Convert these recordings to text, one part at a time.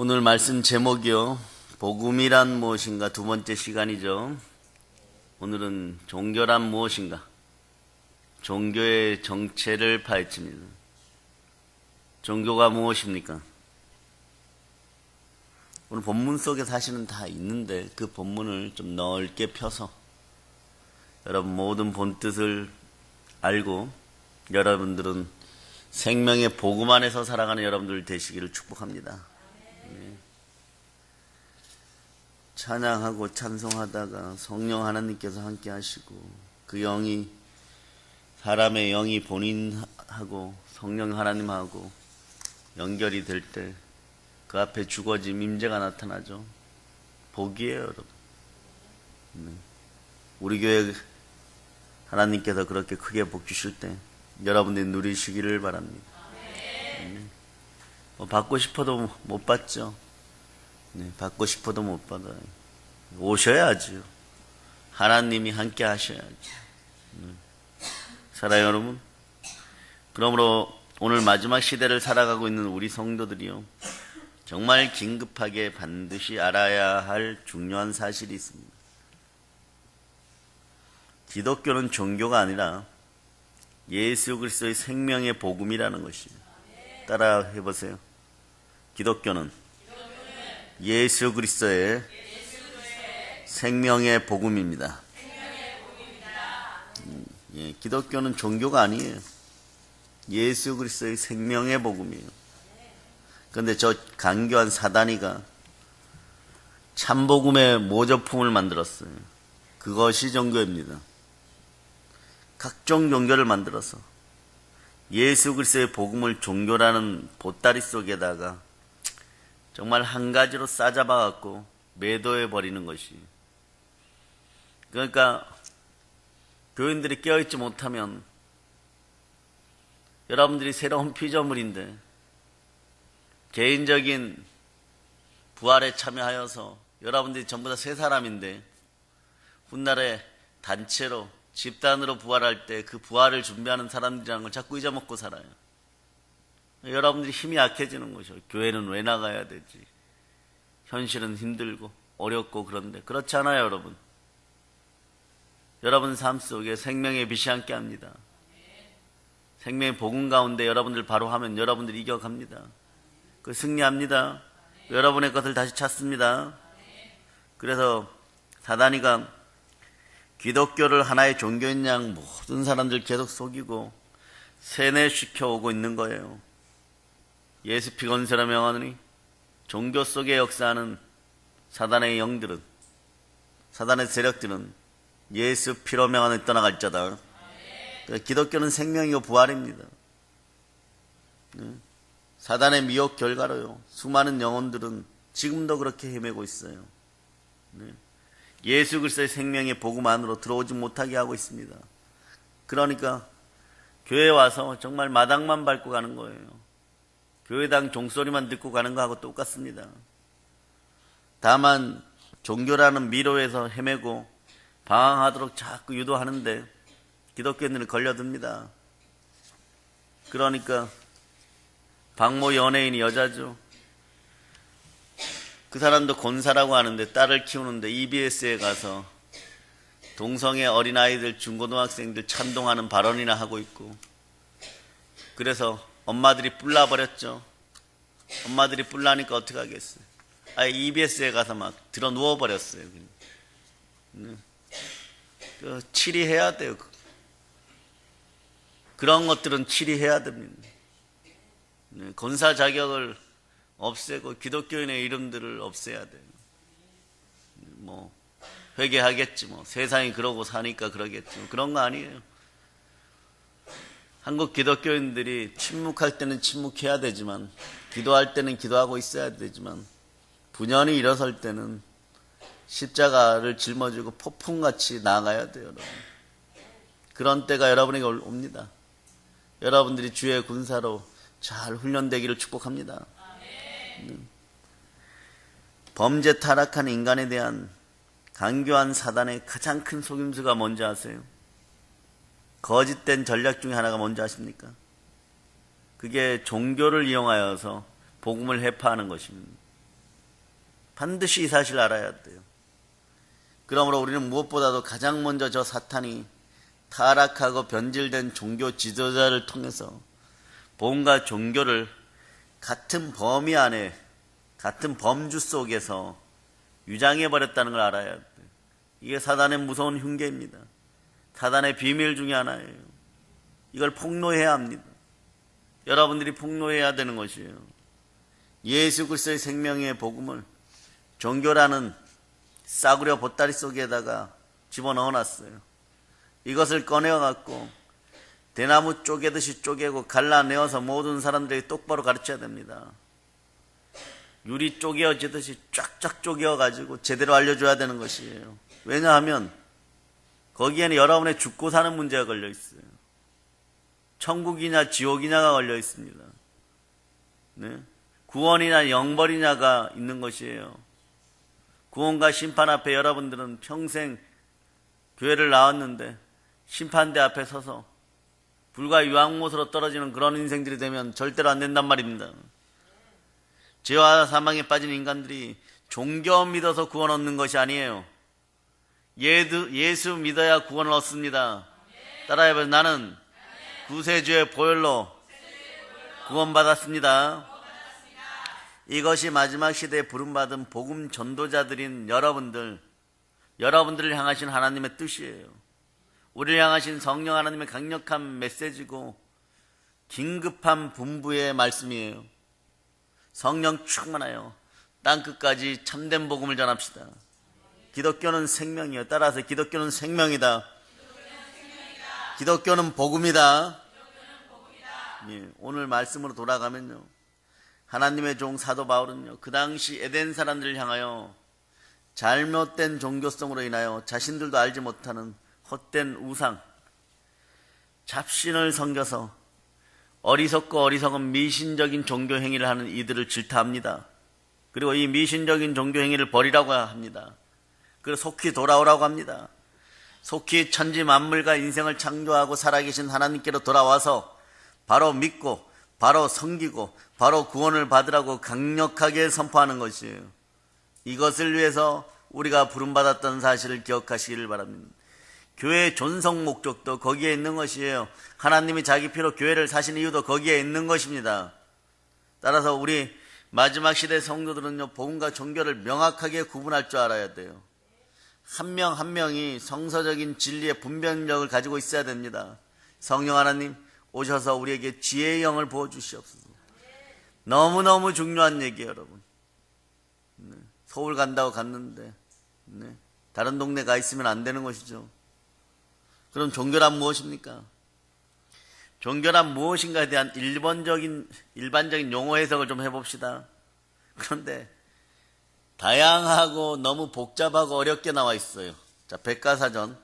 오늘 말씀 제목이요. 복음이란 무엇인가 두 번째 시간이죠. 오늘은 종교란 무엇인가? 종교의 정체를 파헤칩니다. 종교가 무엇입니까? 오늘 본문 속에 사실은 다 있는데 그 본문을 좀 넓게 펴서 여러분 모든 본뜻을 알고 여러분들은 생명의 복음 안에서 살아가는 여러분들 되시기를 축복합니다. 찬양하고 찬송하다가 성령 하나님께서 함께 하시고 그 영이 사람의 영이 본인하고 성령 하나님하고 연결이 될 때 그 앞에 주거짐 임재가 나타나죠. 복이에요, 여러분. 우리 교회 하나님께서 그렇게 크게 복 주실 때 여러분들이 누리시기를 바랍니다. 받고 싶어도 못 받죠. 받고 싶어도 못 받아요. 오셔야지요. 하나님이 함께 하셔야죠. 사랑해요, 여러분. 그러므로 오늘 마지막 시대를 살아가고 있는 우리 성도들이요, 정말 긴급하게 반드시 알아야 할 중요한 사실이 있습니다. 기독교는 종교가 아니라 예수 그리스도의 생명의 복음이라는 것이에요. 따라 해보세요. 기독교는 예수 그리스도의 생명의 복음입니다. 기독교는 종교가 아니에요. 예수 그리스도의 생명의 복음이에요. 그런데 저 간교한 사단이가 참복음의 모조품을 만들었어요. 그것이 종교입니다. 각종 종교를 만들어서 예수 그리스도의 복음을 종교라는 보따리 속에다가 정말 한 가지로 싸잡아갖고 매도해버리는 것이. 그러니까 교인들이 깨어있지 못하면 여러분들이 새로운 피조물인데 개인적인 부활에 참여하여서 여러분들이 전부 다 새 사람인데 훗날에 단체로 집단으로 부활할 때 그 부활을 준비하는 사람들이라는 걸 자꾸 잊어먹고 살아요. 여러분들이 힘이 약해지는 것이죠. 교회는 왜 나가야 되지? 현실은 힘들고 어렵고 그런데 그렇지 않아요, 여러분. 여러분 삶 속에 생명의 빛이 함께 합니다. 생명의 복음 가운데 여러분들 바로 하면 여러분들이 이겨갑니다. 그 승리합니다. 여러분의 것을 다시 찾습니다. 그래서 사단이가 기독교를 하나의 종교인 양 모든 사람들 계속 속이고 세뇌시켜 오고 있는 거예요. 예수 피 건세라 명하느니 종교 속에 역사하는 사단의 영들은, 사단의 세력들은 예수 피로 명하느니 떠나갈자다. 기독교는 생명이고 부활입니다. 사단의 미혹 결과로요, 수많은 영혼들은 지금도 그렇게 헤매고 있어요. 예수 그리스도의 생명의 복음 안으로 들어오지 못하게 하고 있습니다. 그러니까 교회에 와서 정말 마당만 밟고 가는 거예요. 교회당 종소리만 듣고 가는 거하고 똑같습니다. 다만 종교라는 미로에서 헤매고 방황하도록 자꾸 유도하는데 기독교인들은 걸려듭니다. 그러니까 박모 연예인이 여자죠. 그 사람도 권사라고 하는데 딸을 키우는데 EBS에 가서 동성애 어린아이들, 중고등학생들 찬동하는 발언이나 하고 있고, 그래서 엄마들이 뿔나버렸죠. 엄마들이 뿔나니까 어떻게 하겠어요. 아예 EBS에 가서 막 들어 누워버렸어요. 치리해야 돼요. 그런 것들은 치리해야 됩니다. 권사 자격을 없애고 기독교인의 이름들을 없애야 돼요. 뭐 회개하겠지, 뭐 세상이 그러고 사니까 그러겠지, 뭐 그런 거 아니에요. 한국 기독교인들이 침묵할 때는 침묵해야 되지만, 기도할 때는 기도하고 있어야 되지만, 분연히 일어설 때는 십자가를 짊어지고 폭풍같이 나아가야 돼요, 여러분. 그런 때가 여러분에게 옵니다. 여러분들이 주의 군사로 잘 훈련되기를 축복합니다. 범죄 타락한 인간에 대한 간교한 사단의 가장 큰 속임수가 뭔지 아세요? 거짓된 전략 중에 하나가 뭔지 아십니까? 그게 종교를 이용하여서 복음을 해파하는 것입니다. 반드시 이 사실을 알아야 돼요. 그러므로 우리는 무엇보다도 가장 먼저 저 사탄이 타락하고 변질된 종교 지도자를 통해서 복음과 종교를 같은 범위 안에, 같은 범주 속에서 유장해버렸다는 걸 알아야 돼요. 이게 사단의 무서운 흉계입니다. 사단의 비밀 중에 하나예요. 이걸 폭로해야 합니다. 여러분들이 폭로해야 되는 것이에요. 예수 그리스도의 생명의 복음을 종교라는 싸구려 보따리 속에다가 집어넣어놨어요. 이것을 꺼내어갖고 대나무 쪼개듯이 쪼개고 갈라내어서 모든 사람들이 똑바로 가르쳐야 됩니다. 유리 쪼개어지듯이 쫙쫙 쪼개어가지고 제대로 알려줘야 되는 것이에요. 왜냐하면 거기에는 여러분의 죽고 사는 문제가 걸려 있어요. 천국이냐 지옥이냐가 걸려 있습니다. 네? 구원이냐 영벌이냐가 있는 것이에요. 구원과 심판 앞에 여러분들은 평생 교회를 나왔는데 심판대 앞에 서서 불과 유황못으로 떨어지는 그런 인생들이 되면 절대로 안 된단 말입니다. 죄와 사망에 빠진 인간들이 종교 믿어서 구원 얻는 것이 아니에요. 예수 믿어야 구원을 얻습니다. 따라해봐요. 나는 구세주의 보혈로 구원받았습니다. 이것이 마지막 시대에 부름받은 복음 전도자들인 여러분들을 향하신 하나님의 뜻이에요. 우리를 향하신 성령 하나님의 강력한 메시지고 긴급한 분부의 말씀이에요. 성령 충만하여 땅끝까지 참된 복음을 전합시다. 기독교는 생명이에요. 따라서 기독교는 생명이다. 기독교는 복음이다. 예, 오늘 말씀으로 돌아가면요, 하나님의 종 사도 바울은요, 그 당시 에덴 사람들을 향하여 잘못된 종교성으로 인하여 자신들도 알지 못하는 헛된 우상, 잡신을 섬겨서 어리석고 어리석은 미신적인 종교 행위를 하는 이들을 질타합니다. 그리고 이 미신적인 종교 행위를 버리라고 합니다. 그리고 속히 돌아오라고 합니다. 속히 천지 만물과 인생을 창조하고 살아계신 하나님께로 돌아와서 바로 믿고 바로 섬기고 바로 구원을 받으라고 강력하게 선포하는 것이에요. 이것을 위해서 우리가 부름받았던 사실을 기억하시기를 바랍니다. 교회의 존속 목적도 거기에 있는 것이에요. 하나님이 자기 피로 교회를 사신 이유도 거기에 있는 것입니다. 따라서 우리 마지막 시대 성도들은요, 복음과 종교를 명확하게 구분할 줄 알아야 돼요. 한 명 한 명이 성서적인 진리의 분별력을 가지고 있어야 됩니다. 성령 하나님 오셔서 우리에게 지혜의 영을 부어주시옵소서. 너무너무 중요한 얘기예요, 여러분. 네, 서울 간다고 갔는데 다른 동네 가 있으면 안 되는 것이죠. 그럼 종교란 무엇입니까? 종교란 무엇인가에 대한 일반적인 용어 해석을 좀 해봅시다. 그런데 다양하고 너무 복잡하고 어렵게 나와 있어요. 자, 백과사전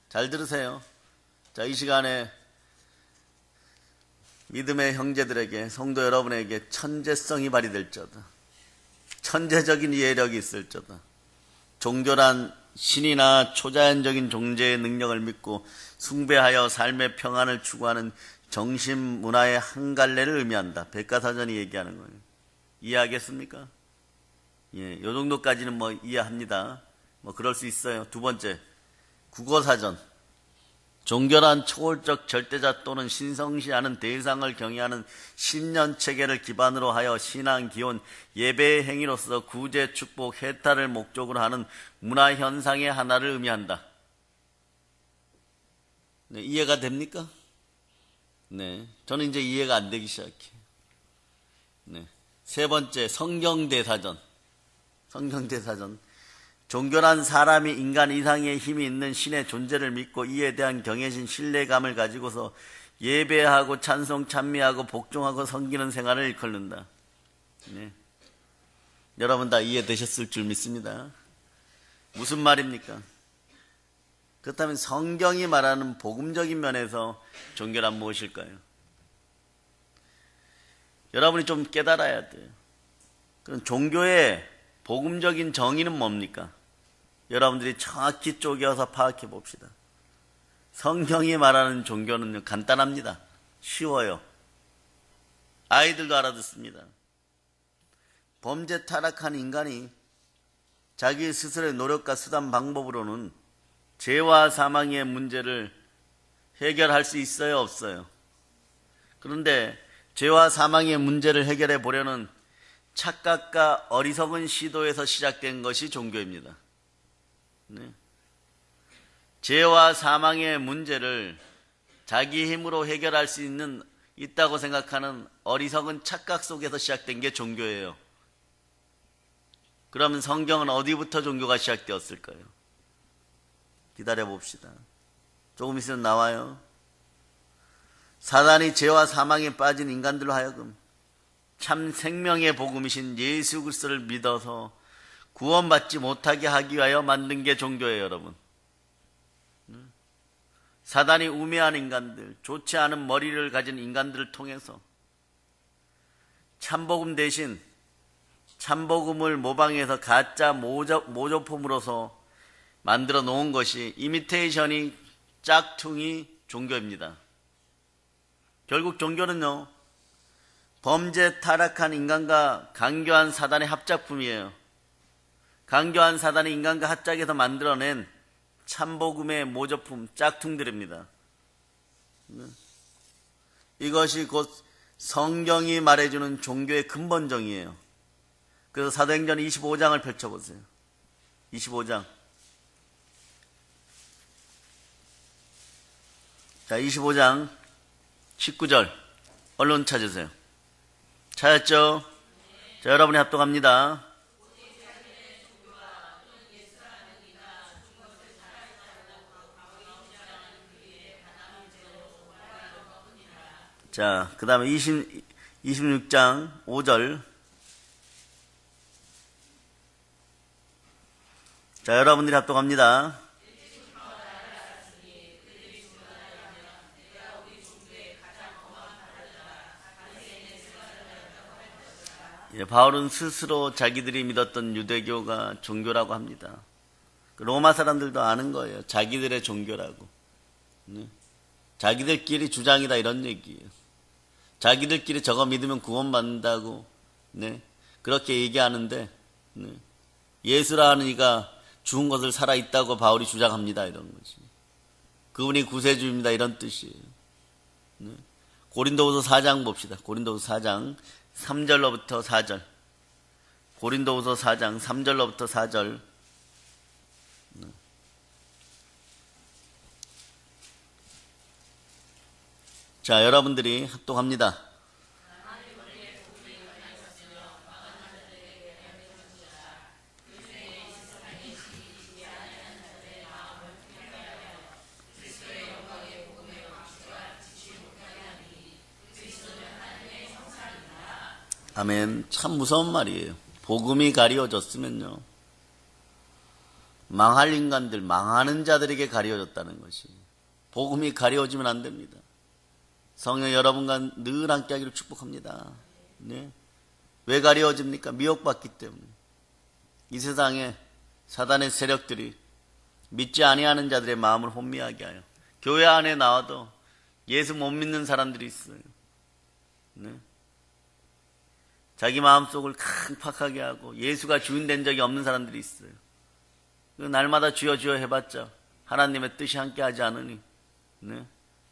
잘 들으세요. 자, 이 시간에 믿음의 형제들에게, 성도 여러분에게 천재성이 발휘될지어다. 천재적인 이해력이 있을지어다. 종교란 신이나 초자연적인 존재의 능력을 믿고 숭배하여 삶의 평안을 추구하는 정신 문화의 한 갈래를 의미한다. 백과사전이 얘기하는 거예요. 이해하겠습니까? 예, 요 정도까지는 뭐 이해합니다. 뭐 그럴 수 있어요. 두 번째, 국어사전. 종교란 초월적 절대자 또는 신성시하는 대상을 경외하는 신년 체계를 기반으로 하여 신앙, 기원, 예배의 행위로서 구제, 축복, 해탈을 목적으로 하는 문화 현상의 하나를 의미한다. 네, 이해가 됩니까? 네, 저는 이제 이해가 안 되기 시작해요. 네, 세 번째, 성경대사전. 성경대사전. 종교란 사람이 인간 이상의 힘이 있는 신의 존재를 믿고 이에 대한 경외심, 신뢰감을 가지고서 예배하고 찬송, 찬미하고 복종하고 섬기는 생활을 일컫는다. 네. 여러분 다 이해되셨을 줄 믿습니다. 무슨 말입니까? 그렇다면 성경이 말하는 복음적인 면에서 종교란 무엇일까요? 여러분이 좀 깨달아야 돼요. 그럼 종교의 복음적인 정의는 뭡니까? 여러분들이 정확히 쪼개서 파악해 봅시다. 성경이 말하는 종교는 간단합니다. 쉬워요. 아이들도 알아듣습니다. 범죄 타락한 인간이 자기 스스로의 노력과 수단 방법으로는 죄와 사망의 문제를 해결할 수 있어요, 없어요? 그런데 죄와 사망의 문제를 해결해 보려는 착각과 어리석은 시도에서 시작된 것이 종교입니다. 네. 죄와 사망의 문제를 자기 힘으로 해결할 수 있다고 생각하는 어리석은 착각 속에서 시작된 게 종교예요. 그러면 성경은 어디부터 종교가 시작되었을까요? 기다려 봅시다. 조금 있으면 나와요. 사단이 죄와 사망에 빠진 인간들로 하여금 참 생명의 복음이신 예수 그리스도를 믿어서 구원받지 못하게 하기 위하여 만든 게 종교예요, 여러분. 사단이 우매한 인간들, 좋지 않은 머리를 가진 인간들을 통해서 참복음 대신 참복음을 모방해서 가짜 모조품으로서 만들어 놓은 것이 이미테이션이 짝퉁이 종교입니다. 결국 종교는요, 범죄 타락한 인간과 강교한 사단의 합작품이에요. 강교한 사단이 인간과 합작해서 만들어낸 참복음의 모조품, 짝퉁들입니다. 이것이 곧 성경이 말해주는 종교의 근본정이에요. 그래서 사도행전 25장을 펼쳐보세요. 25장. 자, 25장 19절. 얼른 찾으세요. 찾았죠? 자, 여러분이 합독합니다. 자, 그 다음에 26장 5절. 자, 여러분들이 합독합니다. 바울은 스스로 자기들이 믿었던 유대교가 종교라고 합니다. 로마 사람들도 아는 거예요. 자기들의 종교라고. 네? 자기들끼리 주장이다 이런 얘기예요. 자기들끼리 저거 믿으면 구원받는다고, 네? 그렇게 얘기하는데, 네? 예수라는 이가 죽은 것을 살아있다고 바울이 주장합니다. 이런 거지. 그분이 구세주입니다. 이런 뜻이에요. 네? 고린도후서 4장 봅시다. 고린도후서 4장 3절로부터 4절. 고린도후서 4장 3절로부터 4절. 자, 여러분들이 합독합니다. 아멘. 참 무서운 말이에요. 복음이 가리워졌으면요, 망할 인간들, 망하는 자들에게 가리워졌다는 것이. 복음이 가리워지면 안 됩니다. 성령 여러분과 늘 함께하기를 축복합니다. 네? 왜 가리워집니까? 미혹받기 때문에. 이 세상에 사단의 세력들이 믿지 아니하는 자들의 마음을 혼미하게 하여 교회 안에 나와도 예수 못 믿는 사람들이 있어요. 네? 자기 마음속을 팍팍하게 하고 예수가 주인 된 적이 없는 사람들이 있어요. 날마다 주여 주여 해봤자 하나님의 뜻이 함께하지 않으니, 네?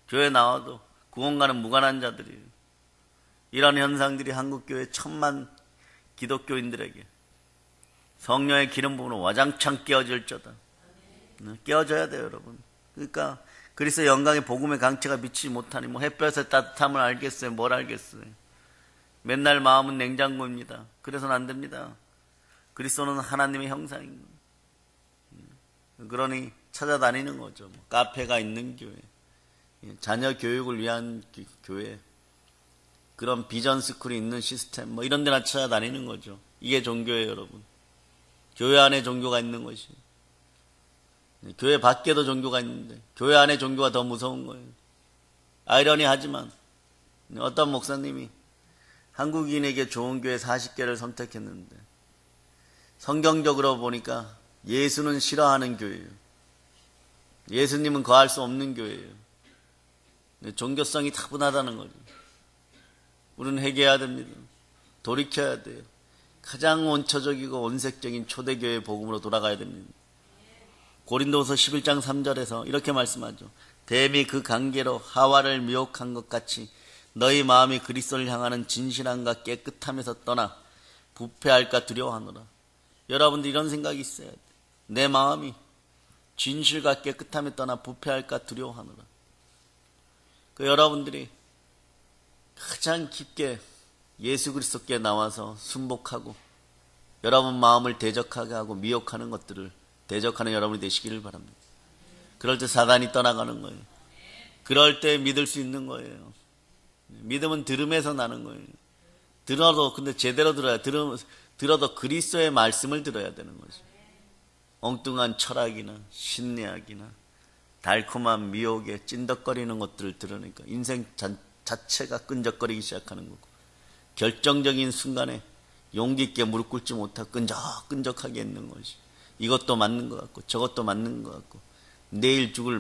교회 나와도 구원과는 무관한 자들이에요. 이런 현상들이 한국교회 1000만 기독교인들에게 성령의 기름 부음으로 와장창 깨어질저다. 깨어져야 돼요, 여러분. 그러니까 그리스도의 영광의 복음의 강체가 미치지 못하니 뭐 햇볕의 따뜻함을 알겠어요? 뭘 알겠어요? 맨날 마음은 냉장고입니다. 그래서는 안 됩니다. 그리스도는 하나님의 형상입니다. 그러니 찾아다니는 거죠. 카페가 있는 교회, 자녀 교육을 위한 교회, 그런 비전 스쿨이 있는 시스템, 뭐 이런 데나 찾아다니는 거죠. 이게 종교예요, 여러분. 교회 안에 종교가 있는 것이. 교회 밖에도 종교가 있는데 교회 안에 종교가 더 무서운 거예요. 아이러니하지만 어떤 목사님이 한국인에게 좋은 교회 40개를 선택했는데 성경적으로 보니까 예수는 싫어하는 교회예요. 예수님은 거할 수 없는 교회예요. 종교성이 타분하다는 거죠. 우리는 회개해야 됩니다. 돌이켜야 돼요. 가장 원초적이고 원색적인 초대교회의 복음으로 돌아가야 됩니다. 고린도후서 11장 3절에서 이렇게 말씀하죠. 뱀이 그 관계로 하와를 미혹한 것 같이 너희 마음이 그리스도를 향하는 진실함과 깨끗함에서 떠나 부패할까 두려워하노라. 여러분들 이런 생각이 있어야 돼. 내 마음이 진실과 깨끗함에 떠나 부패할까 두려워하노라. 여러분들이 가장 깊게 예수 그리스도께 나와서 순복하고 여러분 마음을 대적하게 하고 미혹하는 것들을 대적하는 여러분이 되시기를 바랍니다. 그럴 때 사단이 떠나가는 거예요. 그럴 때 믿을 수 있는 거예요. 믿음은 들음에서 나는 거예요. 들어도 근데 제대로 들어야 들어도 그리스도의 말씀을 들어야 되는 거죠. 엉뚱한 철학이나 심리학이나 달콤한 미혹에 찐덕거리는 것들을 들으니까 인생 자체가 끈적거리기 시작하는 거고 결정적인 순간에 용기 있게 무릎 꿇지 못하고 끈적끈적하게 있는 것이 이것도 맞는 것 같고 저것도 맞는 것 같고 내일 죽을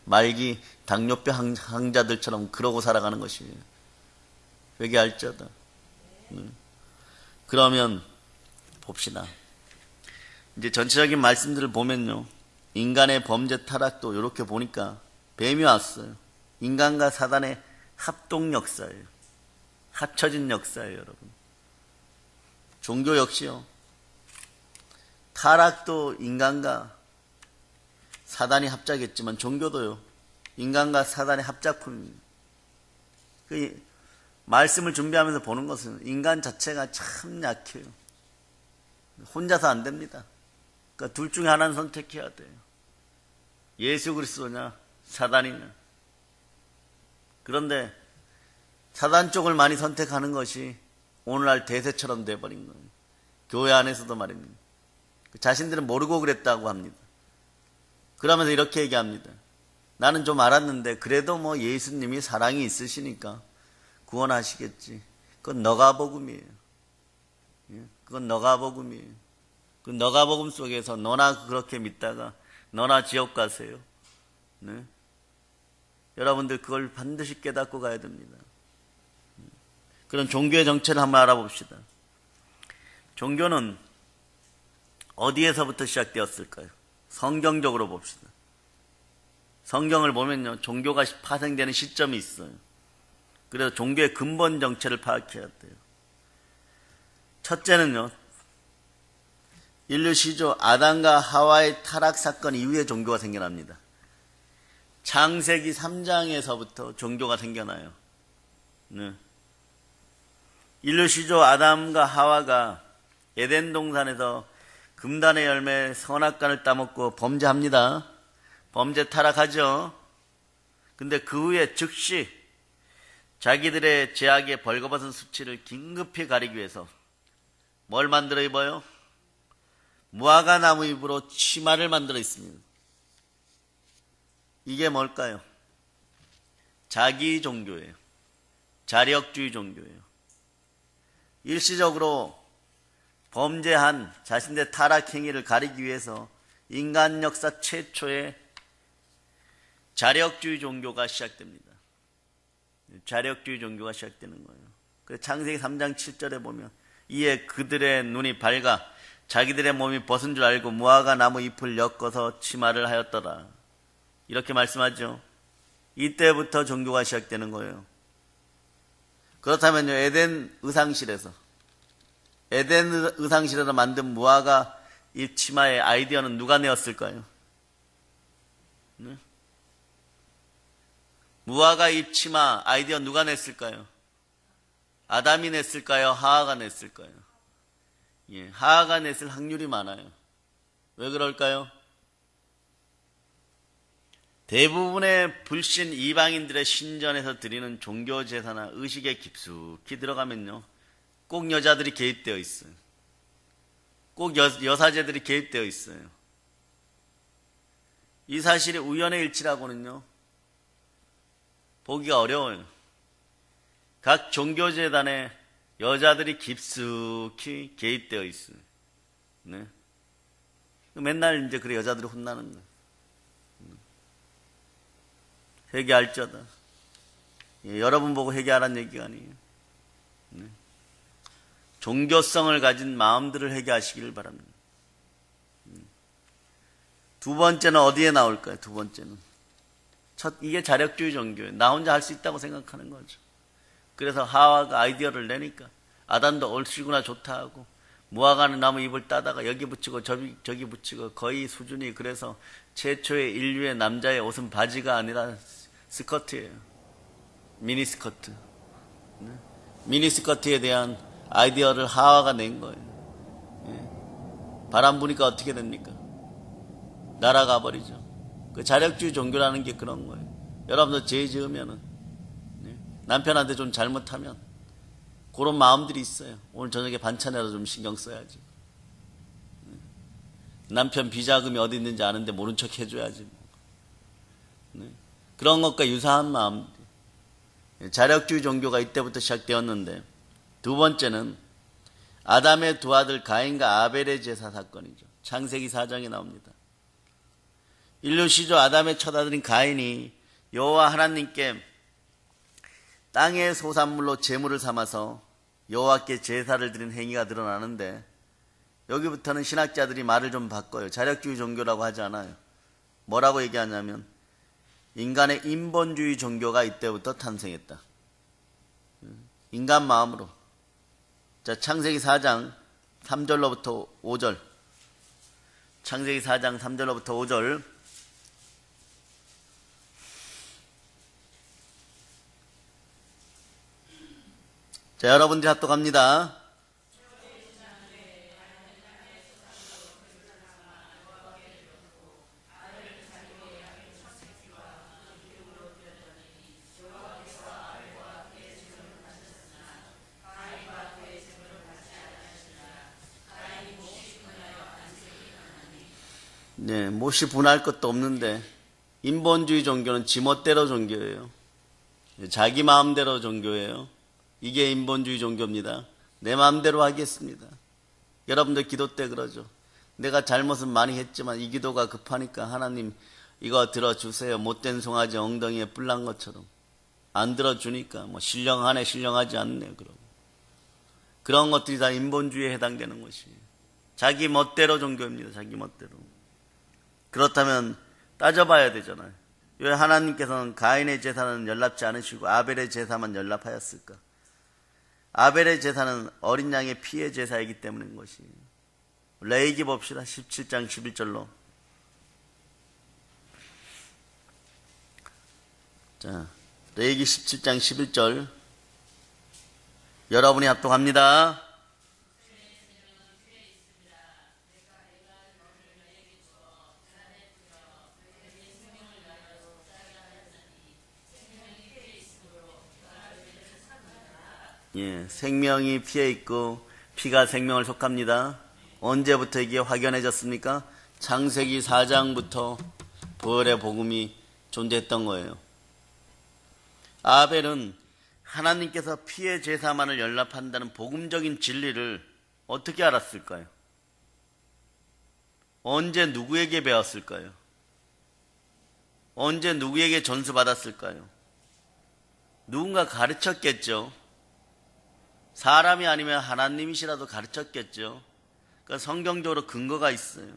말기 당뇨병 환자들처럼 그러고 살아가는 것이에요. 회개할자다. 그러면 봅시다. 이제 전체적인 말씀들을 보면요. 인간의 범죄 타락도 이렇게 보니까 뱀이 왔어요. 인간과 사단의 합동 역사예요. 합쳐진 역사예요, 여러분. 종교 역시요. 타락도 인간과 사단이 합작했지만 종교도요. 인간과 사단의 합작품입니다. 그 말씀을 준비하면서 보는 것은 인간 자체가 참 약해요. 혼자서 안 됩니다. 그러니까 둘 중에 하나는 선택해야 돼요. 예수 그리스도냐 사단이냐. 그런데 사단 쪽을 많이 선택하는 것이 오늘날 대세처럼 돼버린 거예요. 교회 안에서도 말입니다. 자신들은 모르고 그랬다고 합니다. 그러면서 이렇게 얘기합니다. 나는 좀 알았는데 그래도 뭐 예수님이 사랑이 있으시니까 구원하시겠지. 그건 너가 복음이에요. 그건 너가 복음이에요. 그 너가 복음 속에서 너나 그렇게 믿다가 너나 지옥 가세요. 네? 여러분들 그걸 반드시 깨닫고 가야 됩니다. 그런 종교의 정체를 한번 알아봅시다. 종교는 어디에서부터 시작되었을까요? 성경적으로 봅시다. 성경을 보면요, 종교가 파생되는 시점이 있어요. 그래서 종교의 근본 정체를 파악해야 돼요. 첫째는요, 인류 시조 아담과 하와의 타락 사건 이후에 종교가 생겨납니다. 창세기 3장에서부터 종교가 생겨나요. 네. 인류 시조 아담과 하와가 에덴 동산에서 금단의 열매 선악과를 따먹고 범죄합니다. 범죄 타락하죠. 근데 그 후에 즉시 자기들의 죄악의 벌거벗은 수치를 긴급히 가리기 위해서 뭘 만들어 입어요? 무화과 나무 잎으로 치마를 만들어 있습니다. 이게 뭘까요? 자기 종교예요. 자력주의 종교예요. 일시적으로 범죄한 자신의 타락 행위를 가리기 위해서 인간 역사 최초의 자력주의 종교가 시작됩니다. 자력주의 종교가 시작되는 거예요. 그래서 창세기 3장 7절에 보면 이에 그들의 눈이 밝아 자기들의 몸이 벗은 줄 알고 무화과 나무 잎을 엮어서 치마를 하였더라. 이렇게 말씀하죠. 이때부터 종교가 시작되는 거예요. 그렇다면요, 에덴 의상실에서 만든 무화과 잎 치마의 아이디어는 누가 내었을까요? 네? 무화과 잎 치마 아이디어 누가 냈을까요? 아담이 냈을까요? 하하가 냈을까요? 예, 하하가 냈을 확률이 많아요. 왜 그럴까요? 대부분의 불신 이방인들의 신전에서 드리는 종교 제사나 의식에 깊숙이 들어가면요, 꼭 여자들이 개입되어 있어요. 꼭 여사제들이 개입되어 있어요. 이 사실이 우연의 일치라고는요, 보기가 어려워요. 각 종교재단에 여자들이 깊숙이 개입되어 있어요. 네. 맨날 이제 그래 여자들이 혼나는 거예요. 회개할자다. 예, 여러분 보고 회개하라는 얘기가 아니에요. 네. 종교성을 가진 마음들을 회개하시기를 바랍니다. 두 번째는 어디에 나올까요? 두 번째는 이게 자력주의 종교예요. 나 혼자 할 수 있다고 생각하는 거죠. 그래서 하와가 아이디어를 내니까 아담도 얼씨구나 좋다 하고 무화과는 나무 잎을 따다가 여기 붙이고 저기 붙이고 거의 수준이 그래서 최초의 인류의 남자의 옷은 바지가 아니라 스커트예요. 미니스커트. 미니스커트에 대한 아이디어를 하와가 낸 거예요. 바람 부니까 어떻게 됩니까? 날아가 버리죠. 그 자력주의 종교라는 게 그런 거예요. 여러분들 죄 지으면은 남편한테 좀 잘못하면 그런 마음들이 있어요. 오늘 저녁에 반찬이라도 좀 신경 써야지. 남편 비자금이 어디 있는지 아는데 모른 척 해줘야지. 그런 것과 유사한 마음들. 자력주의 종교가 이때부터 시작되었는데, 두 번째는 아담의 두 아들 가인과 아벨의 제사 사건이죠. 창세기 4장에 나옵니다. 인류 시조 아담의 첫 아들인 가인이 여호와 하나님께 땅의 소산물로 제물을 삼아서 여호와께 제사를 드린 행위가 드러나는데, 여기부터는 신학자들이 말을 좀 바꿔요. 자력주의 종교라고 하지 않아요. 뭐라고 얘기하냐면 인간의 인본주의 종교가 이때부터 탄생했다. 인간 마음으로. 자, 창세기 4장 3절로부터 5절. 창세기 4장 3절로부터 5절. 자, 여러분들 합독합니다. 네, 몹시 분할 것도 없는데 인본주의 종교는 지멋대로 종교예요. 자기 마음대로 종교예요. 이게 인본주의 종교입니다. 내 마음대로 하겠습니다. 여러분들 기도 때 그러죠. 내가 잘못은 많이 했지만 이 기도가 급하니까 하나님 이거 들어주세요. 못된 송아지 엉덩이에 뿔 난 것처럼. 안 들어주니까 뭐 신령하네 신령하지 않네 그러고. 그런 것들이 다 인본주의에 해당되는 것이에요. 자기 멋대로 종교입니다. 자기 멋대로. 그렇다면 따져봐야 되잖아요. 왜 하나님께서는 가인의 제사는 연락지 않으시고 아벨의 제사만 연락하였을까? 아벨의 제사는 어린 양의 피의 제사이기 때문인 것이에요. 레위기 봅시다. 17장 11절로. 자, 레위기 17장 11절. 여러분이 합독합니다. 예, 생명이 피에 있고 피가 생명을 속합니다. 언제부터 이게 확연해졌습니까? 창세기 4장부터 부활의 복음이 존재했던 거예요. 아벨은 하나님께서 피의 제사만을 연락한다는 복음적인 진리를 어떻게 알았을까요? 언제 누구에게 배웠을까요? 언제 누구에게 전수받았을까요? 누군가 가르쳤겠죠. 사람이 아니면 하나님이시라도 가르쳤겠죠. 그러니까 성경적으로 근거가 있어요.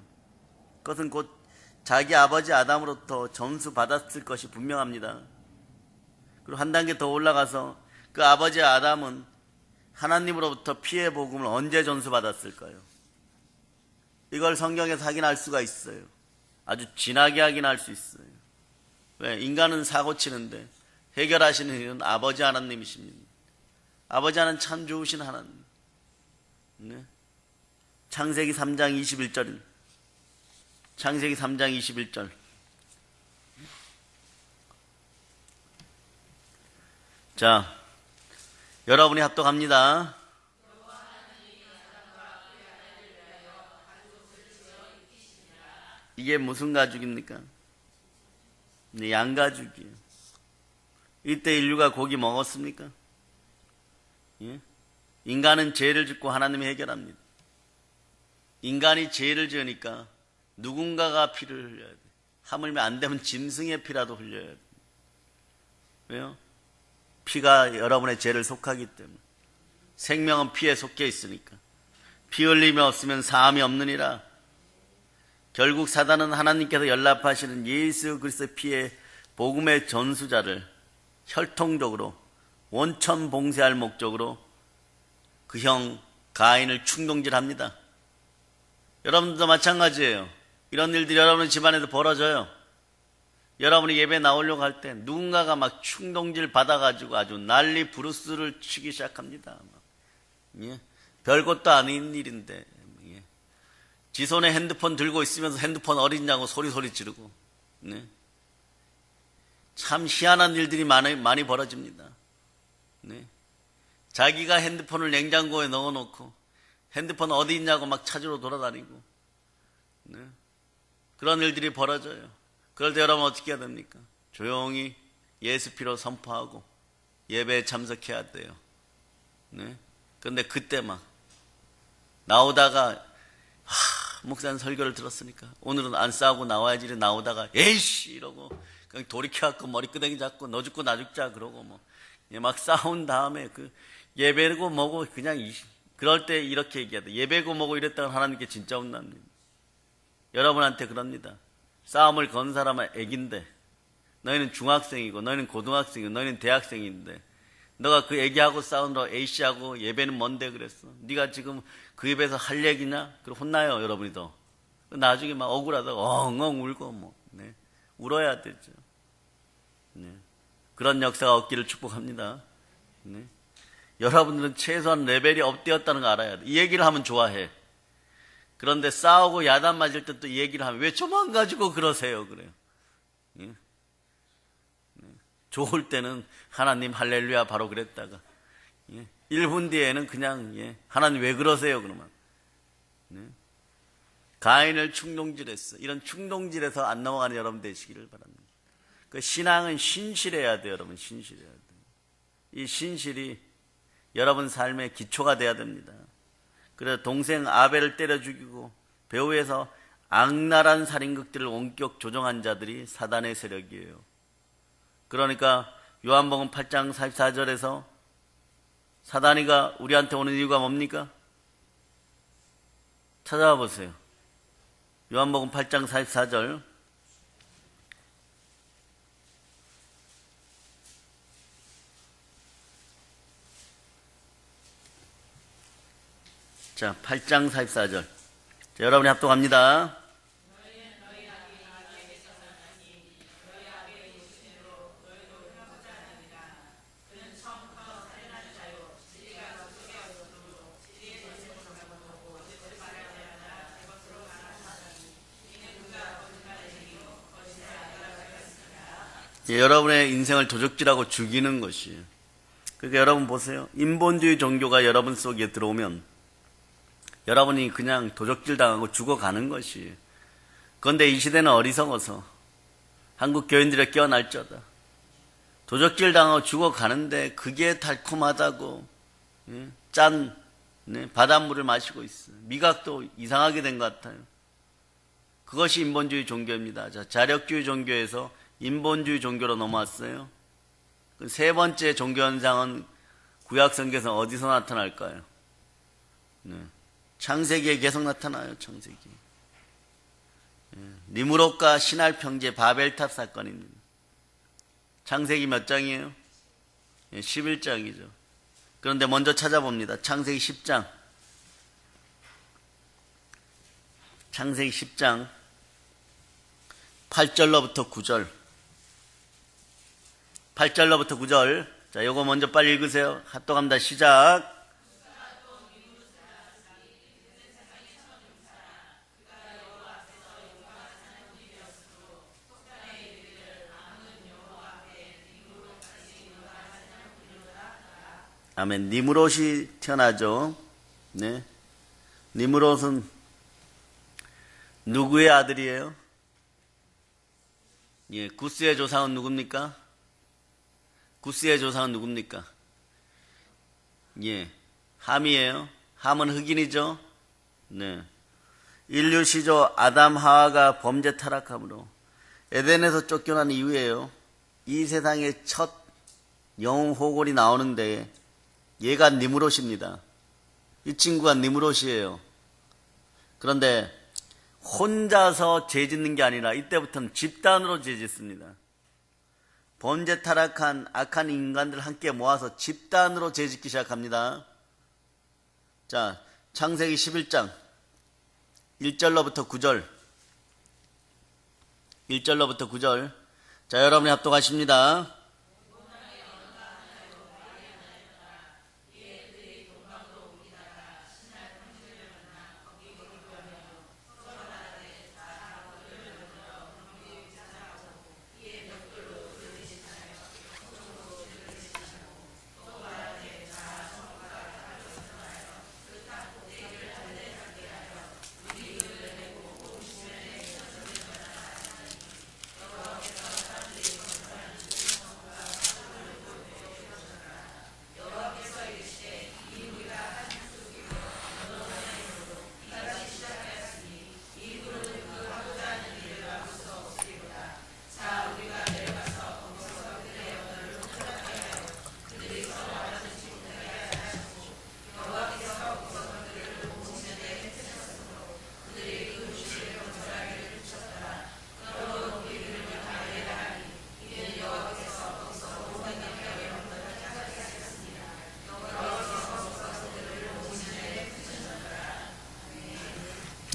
그것은 곧 자기 아버지 아담으로부터 전수받았을 것이 분명합니다. 그리고 한 단계 더 올라가서 그 아버지 아담은 하나님으로부터 피의 복음을 언제 전수받았을까요? 이걸 성경에서 확인할 수가 있어요. 아주 진하게 확인할 수 있어요. 왜? 인간은 사고 치는데 해결하시는 이는 아버지 하나님이십니다. 아버지 하나님 참 좋으신 하나님. 네? 창세기 3장 21절. 창세기 3장 21절. 자, 여러분이 합독합니다. 이게 무슨 가죽입니까? 네, 양가죽이에요. 이때 인류가 고기 먹었습니까? 예? 인간은 죄를 짓고 하나님이 해결합니다. 인간이 죄를 지으니까 누군가가 피를 흘려야 돼. 하물며 안 되면 짐승의 피라도 흘려야 돼. 왜요? 피가 여러분의 죄를 속하기 때문에. 생명은 피에 속해 있으니까. 피 흘림이 없으면 사함이 없느니라. 결국 사단은 하나님께서 연락하시는 예수 그리스도의 피의 복음의 전수자를 혈통적으로 원천 봉쇄할 목적으로 그 형 가인을 충동질합니다. 여러분들도 마찬가지예요. 이런 일들이 여러분의 집안에도 벌어져요. 여러분이 예배 나오려고 할 때 누군가가 막 충동질 받아가지고 아주 난리 부르스를 치기 시작합니다. 예? 별것도 아닌 일인데, 예? 지 손에 핸드폰 들고 있으면서 핸드폰 어딨냐고 소리 지르고, 네? 참 희한한 일들이 많이 벌어집니다. 네? 자기가 핸드폰을 냉장고에 넣어놓고 핸드폰 어디 있냐고 막 찾으러 돌아다니고, 네? 그런 일들이 벌어져요. 그럴 때 여러분 어떻게 해야 됩니까? 조용히 예수 피로 선포하고 예배에 참석해야 돼요. 네? 근데 그때 막 나오다가 목사님 설교를 들었으니까 오늘은 안 싸우고 나와야지 이래 나오다가 에이씨 이러고 그냥 돌이켜갖고 머리끄댕이 잡고 너 죽고 나 죽자 그러고 뭐 막 싸운 다음에 그 예배고 뭐고 그냥 그럴 때 이렇게 얘기해야 돼. 예배고 뭐고 이랬다가 하나님께 진짜 혼납니다. 여러분한테 그럽니다. 싸움을 건 사람은 애기인데 너희는 중학생이고 너희는 고등학생이고 너희는 대학생인데 너가 그 애기하고 싸우느라 A씨하고 예배는 뭔데 그랬어. 네가 지금 그 입에서 할 얘기냐? 그럼 혼나요 여러분이 더. 나중에 막 억울하다가 엉엉 울고 뭐 네. 울어야 되죠. 네. 그런 역사가 없기를 축복합니다. 네. 여러분들은 최소한 레벨이 업되었다는 거 알아야 돼. 이 얘기를 하면 좋아해. 그런데 싸우고 야단 맞을 때 또 이 얘기를 하면 왜 저만 가지고 그러세요? 그래요. 예? 네. 좋을 때는 하나님 할렐루야 바로 그랬다가 1분 뒤에는 그냥 하나님 왜 그러세요? 그러면 네. 가인을 충동질했어. 이런 충동질에서 안 넘어가는 여러분 되시기를 바랍니다. 그 신앙은 신실해야 돼요. 여러분 신실해야 돼요. 이 신실이 여러분 삶의 기초가 돼야 됩니다. 그래서 동생 아벨을 때려 죽이고 배후에서 악랄한 살인극들을 원격 조종한 자들이 사단의 세력이에요. 그러니까 요한복음 8장 44절에서 사단이가 우리한테 오는 이유가 뭡니까? 찾아와 보세요. 요한복음 8장 44절. 자, 8장 44절. 자, 여러분이 합독합니다. 여러분의 인생을 도적질하고 죽이는 것이에요. 그러니까 여러분 보세요. 인본주의 종교가 여러분 속에 들어오면 여러분이 그냥 도적질 당하고 죽어가는 것이에요. 그런데 이 시대는 어리석어서 한국 교인들의 깨어날쩌다 도적질 당하고 죽어가는데 그게 달콤하다고 짠 바닷물을 마시고 있어요. 미각도 이상하게 된 것 같아요. 그것이 인본주의 종교입니다. 자, 자력주의 종교에서 인본주의 종교로 넘어왔어요. 세 번째 종교 현상은 구약성경에서 어디서 나타날까요? 창세기에 계속 나타나요. 창세기. 니무롯과 신할 평지의 바벨탑 사건입니다. 창세기 몇 장이에요? 11장이죠. 그런데 먼저 찾아봅니다. 창세기 10장. 창세기 10장 8절로부터 9절. 8절로부터 9절. 자, 요거 먼저 빨리 읽으세요. 합독합니다. 시작. 아멘. 니므롯이 태어나죠. 네. 니므롯은 누구의 아들이에요? 예, 구스의 조상은 누굽니까? 구스의 조상은 누굽니까? 예, 함이에요. 함은 흑인이죠. 네. 인류 시조 아담 하와가 범죄 타락함으로 에덴에서 쫓겨난 이후에요. 이 세상에 첫 영웅 호골이 나오는데 얘가 니므롯입니다. 이 친구가 니므롯이에요. 그런데 혼자서 죄 짓는 게 아니라 이때부터는 집단으로 죄 짓습니다. 범죄 타락한 악한 인간들 함께 모아서 집단으로 죄 짓기 시작합니다. 자, 창세기 11장 1절로부터 9절. 1절로부터 9절. 자, 여러분이 합독하십니다.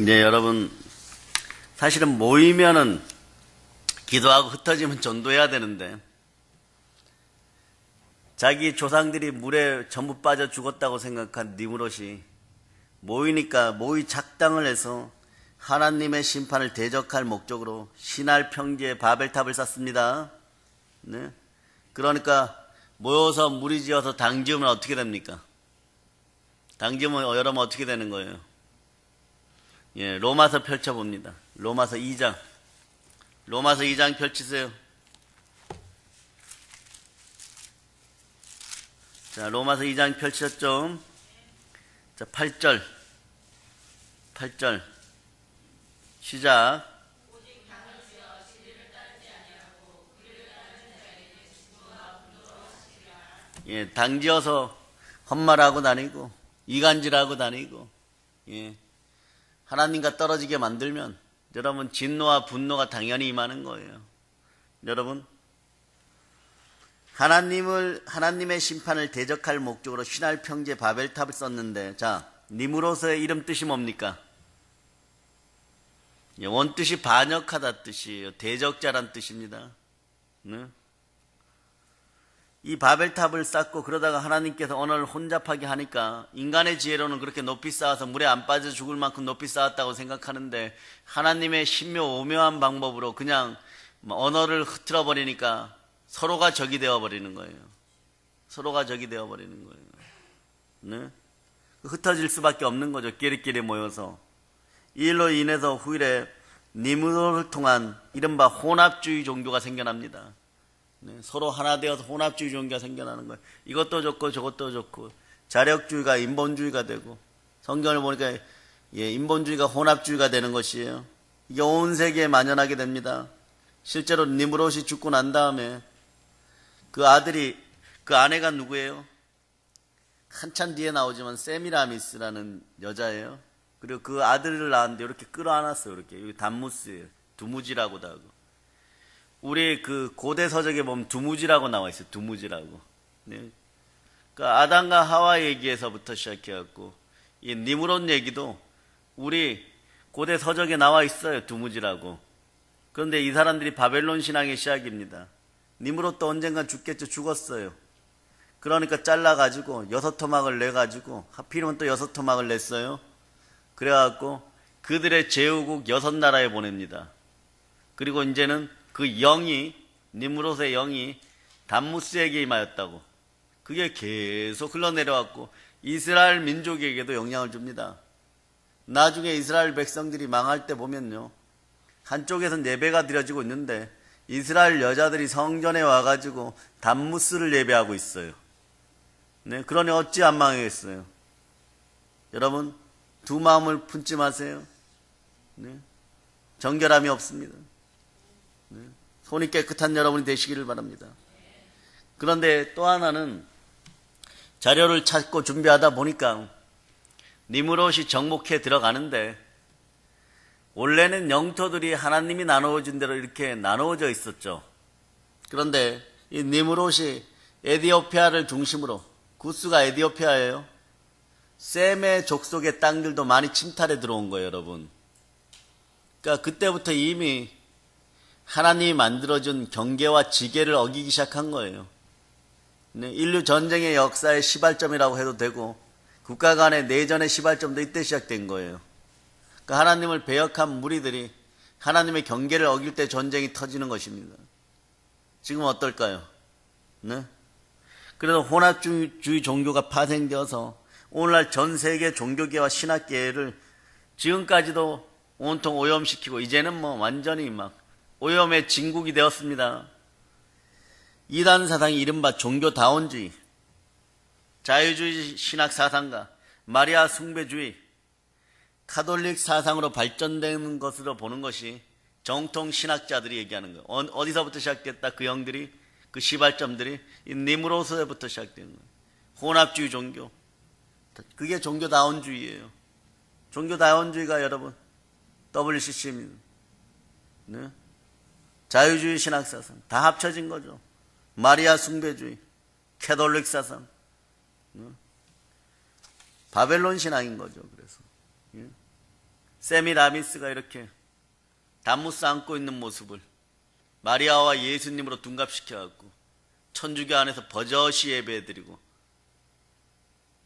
이제 여러분, 사실은 모이면은 기도하고 흩어지면 전도해야 되는데, 자기 조상들이 물에 전부 빠져 죽었다고 생각한 니므롯이 모이니까 모의 작당을 해서 하나님의 심판을 대적할 목적으로 신할 평지에 바벨탑을 쌓습니다. 네? 그러니까 모여서 무리지어서 당 지으면 어떻게 됩니까? 당 지으면 여러분 어떻게 되는 거예요? 예, 로마서 펼쳐봅니다. 로마서 2장. 로마서 2장 펼치세요. 자, 로마서 2장 펼치셨죠? 자, 8절. 8절. 시작. 예, 당지어서 헛말하고 다니고, 이간질하고 다니고, 예. 하나님과 떨어지게 만들면 여러분 진노와 분노가 당연히 임하는 거예요. 여러분 하나님의 심판을 대적할 목적으로 신할 평지에 바벨탑을 썼는데, 자, 니므롯의 이름 뜻이 뭡니까? 원뜻이 반역하다 뜻이에요. 대적자란 뜻입니다. 네? 이 바벨탑을 쌓고 그러다가 하나님께서 언어를 혼잡하게 하니까 인간의 지혜로는 그렇게 높이 쌓아서 물에 안 빠져 죽을 만큼 높이 쌓았다고 생각하는데, 하나님의 신묘 오묘한 방법으로 그냥 언어를 흐트러 버리니까 서로가 적이 되어 버리는 거예요. 서로가 적이 되어 버리는 거예요. 네? 흩어질 수밖에 없는 거죠. 끼리끼리 모여서. 이 일로 인해서 후일에 니므롯을 통한 이른바 혼합주의 종교가 생겨납니다. 네, 서로 하나 되어서 혼합주의 종교가 생겨나는 거예요. 이것도 좋고 저것도 좋고, 자력주의가 인본주의가 되고, 성경을 보니까 인본주의가 혼합주의가 되는 것이에요. 이게 온 세계에 만연하게 됩니다. 실제로 니므롯이 죽고 난 다음에 그 아내가 누구예요? 한참 뒤에 나오지만 세미라미스라는 여자예요. 그리고 그 아들을 낳았는데 이렇게 끌어안았어요. 이렇게. 여기 단무스예요. 두무지라고도 하고. 우리 그 고대 서적에 보면 두무지라고 나와 있어요. 두무지라고. 네. 그러니까 아담과 하와 얘기에서부터 시작해갖고, 이 니므롯 얘기도 우리 고대 서적에 나와 있어요. 두무지라고. 그런데 이 사람들이 바벨론 신앙의 시작입니다. 니므롯도 언젠간 죽겠죠. 죽었어요. 그러니까 잘라가지고 6토막을 내가지고, 하필이면 또 6토막을 냈어요. 그래갖고 그들의 제후국 6나라에 보냅니다. 그리고 이제는 그 영이, 니므롯의 영이 단무스에게 임하였다고. 그게 계속 흘러내려왔고 이스라엘 민족에게도 영향을 줍니다. 나중에 이스라엘 백성들이 망할 때 보면요, 한쪽에서는 예배가 드려지고 있는데 이스라엘 여자들이 성전에 와가지고 단무스를 예배하고 있어요. 네, 그러니 어찌 안 망하겠어요? 여러분, 두 마음을 품지 마세요. 네, 정결함이 없습니다. 네, 손이 깨끗한 여러분이 되시기를 바랍니다. 그런데 또 하나는, 자료를 찾고 준비하다 보니까 니므롯이 정복해 들어가는데 원래는 영토들이 하나님이 나누어준 대로 이렇게 나누어져 있었죠. 그런데 이 니므롯이 에디오피아를 중심으로, 구스가 에디오피아예요. 셈의 족속의 땅들도 많이 침탈해 들어온 거예요, 여러분. 그러니까 그때부터 이미 하나님이 만들어준 경계와 지계를 어기기 시작한 거예요. 인류 전쟁의 역사의 시발점이라고 해도 되고 국가 간의 내전의 시발점도 이때 시작된 거예요. 그러니까 하나님을 배역한 무리들이 하나님의 경계를 어길 때 전쟁이 터지는 것입니다. 지금 어떨까요? 네? 그래서 혼합주의 종교가 파생되어서 오늘날 전 세계 종교계와 신학계를 지금까지도 온통 오염시키고 이제는 뭐 완전히 막 오염의 진국이 되었습니다. 이단 사상이 이른바 종교다원주의, 자유주의 신학 사상과 마리아 숭배주의, 카톨릭 사상으로 발전되는 것으로 보는 것이 정통 신학자들이 얘기하는 거예요. 어디서부터 시작됐다? 그 형들이, 그 시발점들이 이 니므롯에부터 시작된 거예요. 혼합주의 종교. 그게 종교다원주의예요. 종교다원주의가 여러분 WCC입니다. 네? 자유주의 신학사상 다 합쳐진 거죠. 마리아 숭배주의, 캐톨릭 사상, 바벨론 신앙인 거죠. 그래서 세미라미스가 이렇게 단무스 안고 있는 모습을 마리아와 예수님으로 둔갑시켜갖고 천주교 안에서 버젓이 예배해드리고,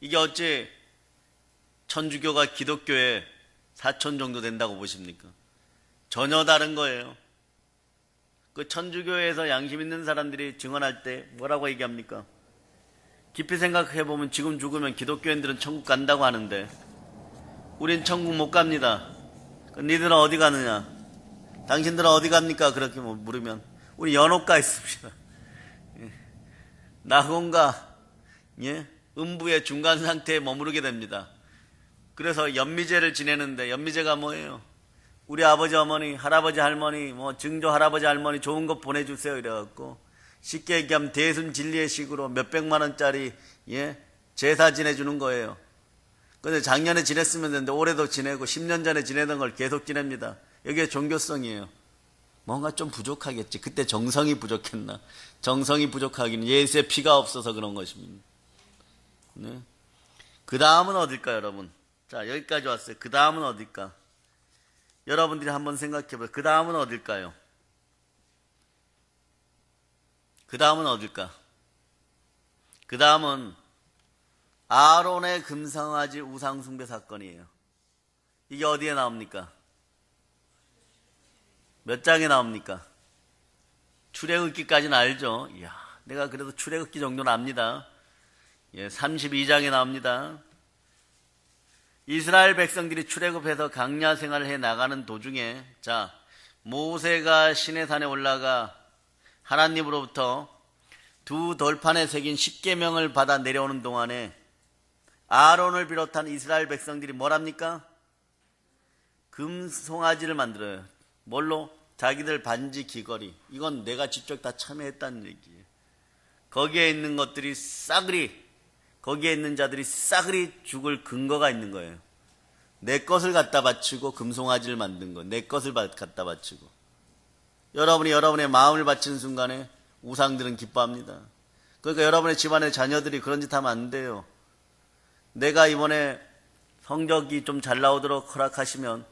이게 어째 천주교가 기독교의 사촌 정도 된다고 보십니까? 전혀 다른 거예요. 그 천주교에서 양심 있는 사람들이 증언할 때 뭐라고 얘기합니까? 깊이 생각해보면 지금 죽으면 기독교인들은 천국 간다고 하는데 우린 천국 못 갑니다. 니들은 어디 가느냐? 당신들은 어디 갑니까? 그렇게 물으면 우리 연옥가 있습니다. 낙원과 음부의 중간 상태에 머무르게 됩니다. 그래서 연미제를 지내는데, 연미제가 뭐예요? 우리 아버지 어머니, 할아버지 할머니, 증조 할아버지 할머니 좋은 거 보내주세요 이래갖고 쉽게 얘기하면 대순 진리의 식으로 몇백만 원짜리 제사 지내주는 거예요. 근데 작년에 지냈으면 되는데 올해도 지내고 10년 전에 지내던 걸 계속 지냅니다. 이게 종교성이에요. 뭔가 좀 부족하겠지. 그때 정성이 부족했나? 정성이 부족하기는 예수의 피가 없어서 그런 것입니다. 네. 그 다음은 어딜까요, 여러분? 자, 여기까지 왔어요. 그 다음은 어딜까? 여러분들이 한번 생각해봐요. 그 다음은 어딜까요? 그 다음은 어딜까? 그 다음은 아론의 금송아지 우상숭배 사건이에요. 이게 어디에 나옵니까? 몇 장에 나옵니까? 출애굽기까지는 알죠? 이야, 내가 그래도 출애굽기 정도는 압니다. 32장에 나옵니다. 이스라엘 백성들이 출애굽해서 광야 생활을 해 나가는 도중에, 자, 모세가 시내산에 올라가 하나님으로부터 두 돌판에 새긴 십계명을 받아 내려오는 동안에 아론을 비롯한 이스라엘 백성들이 뭐랍니까? 금송아지를 만들어요. 뭘로? 자기들 반지 귀걸이. 이건 내가 직접 다 참여했다는 얘기예요. 거기에 있는 것들이 싸그리, 거기에 있는 자들이 싸그리 죽을 근거가 있는 거예요. 내 것을 갖다 바치고 금송아지를 만든 거, 내 것을 갖다 바치고. 여러분이 여러분의 마음을 바치는 순간에 우상들은 기뻐합니다. 그러니까 여러분의 집안의 자녀들이 그런 짓 하면 안 돼요. 내가 이번에 성적이 좀 잘 나오도록 허락하시면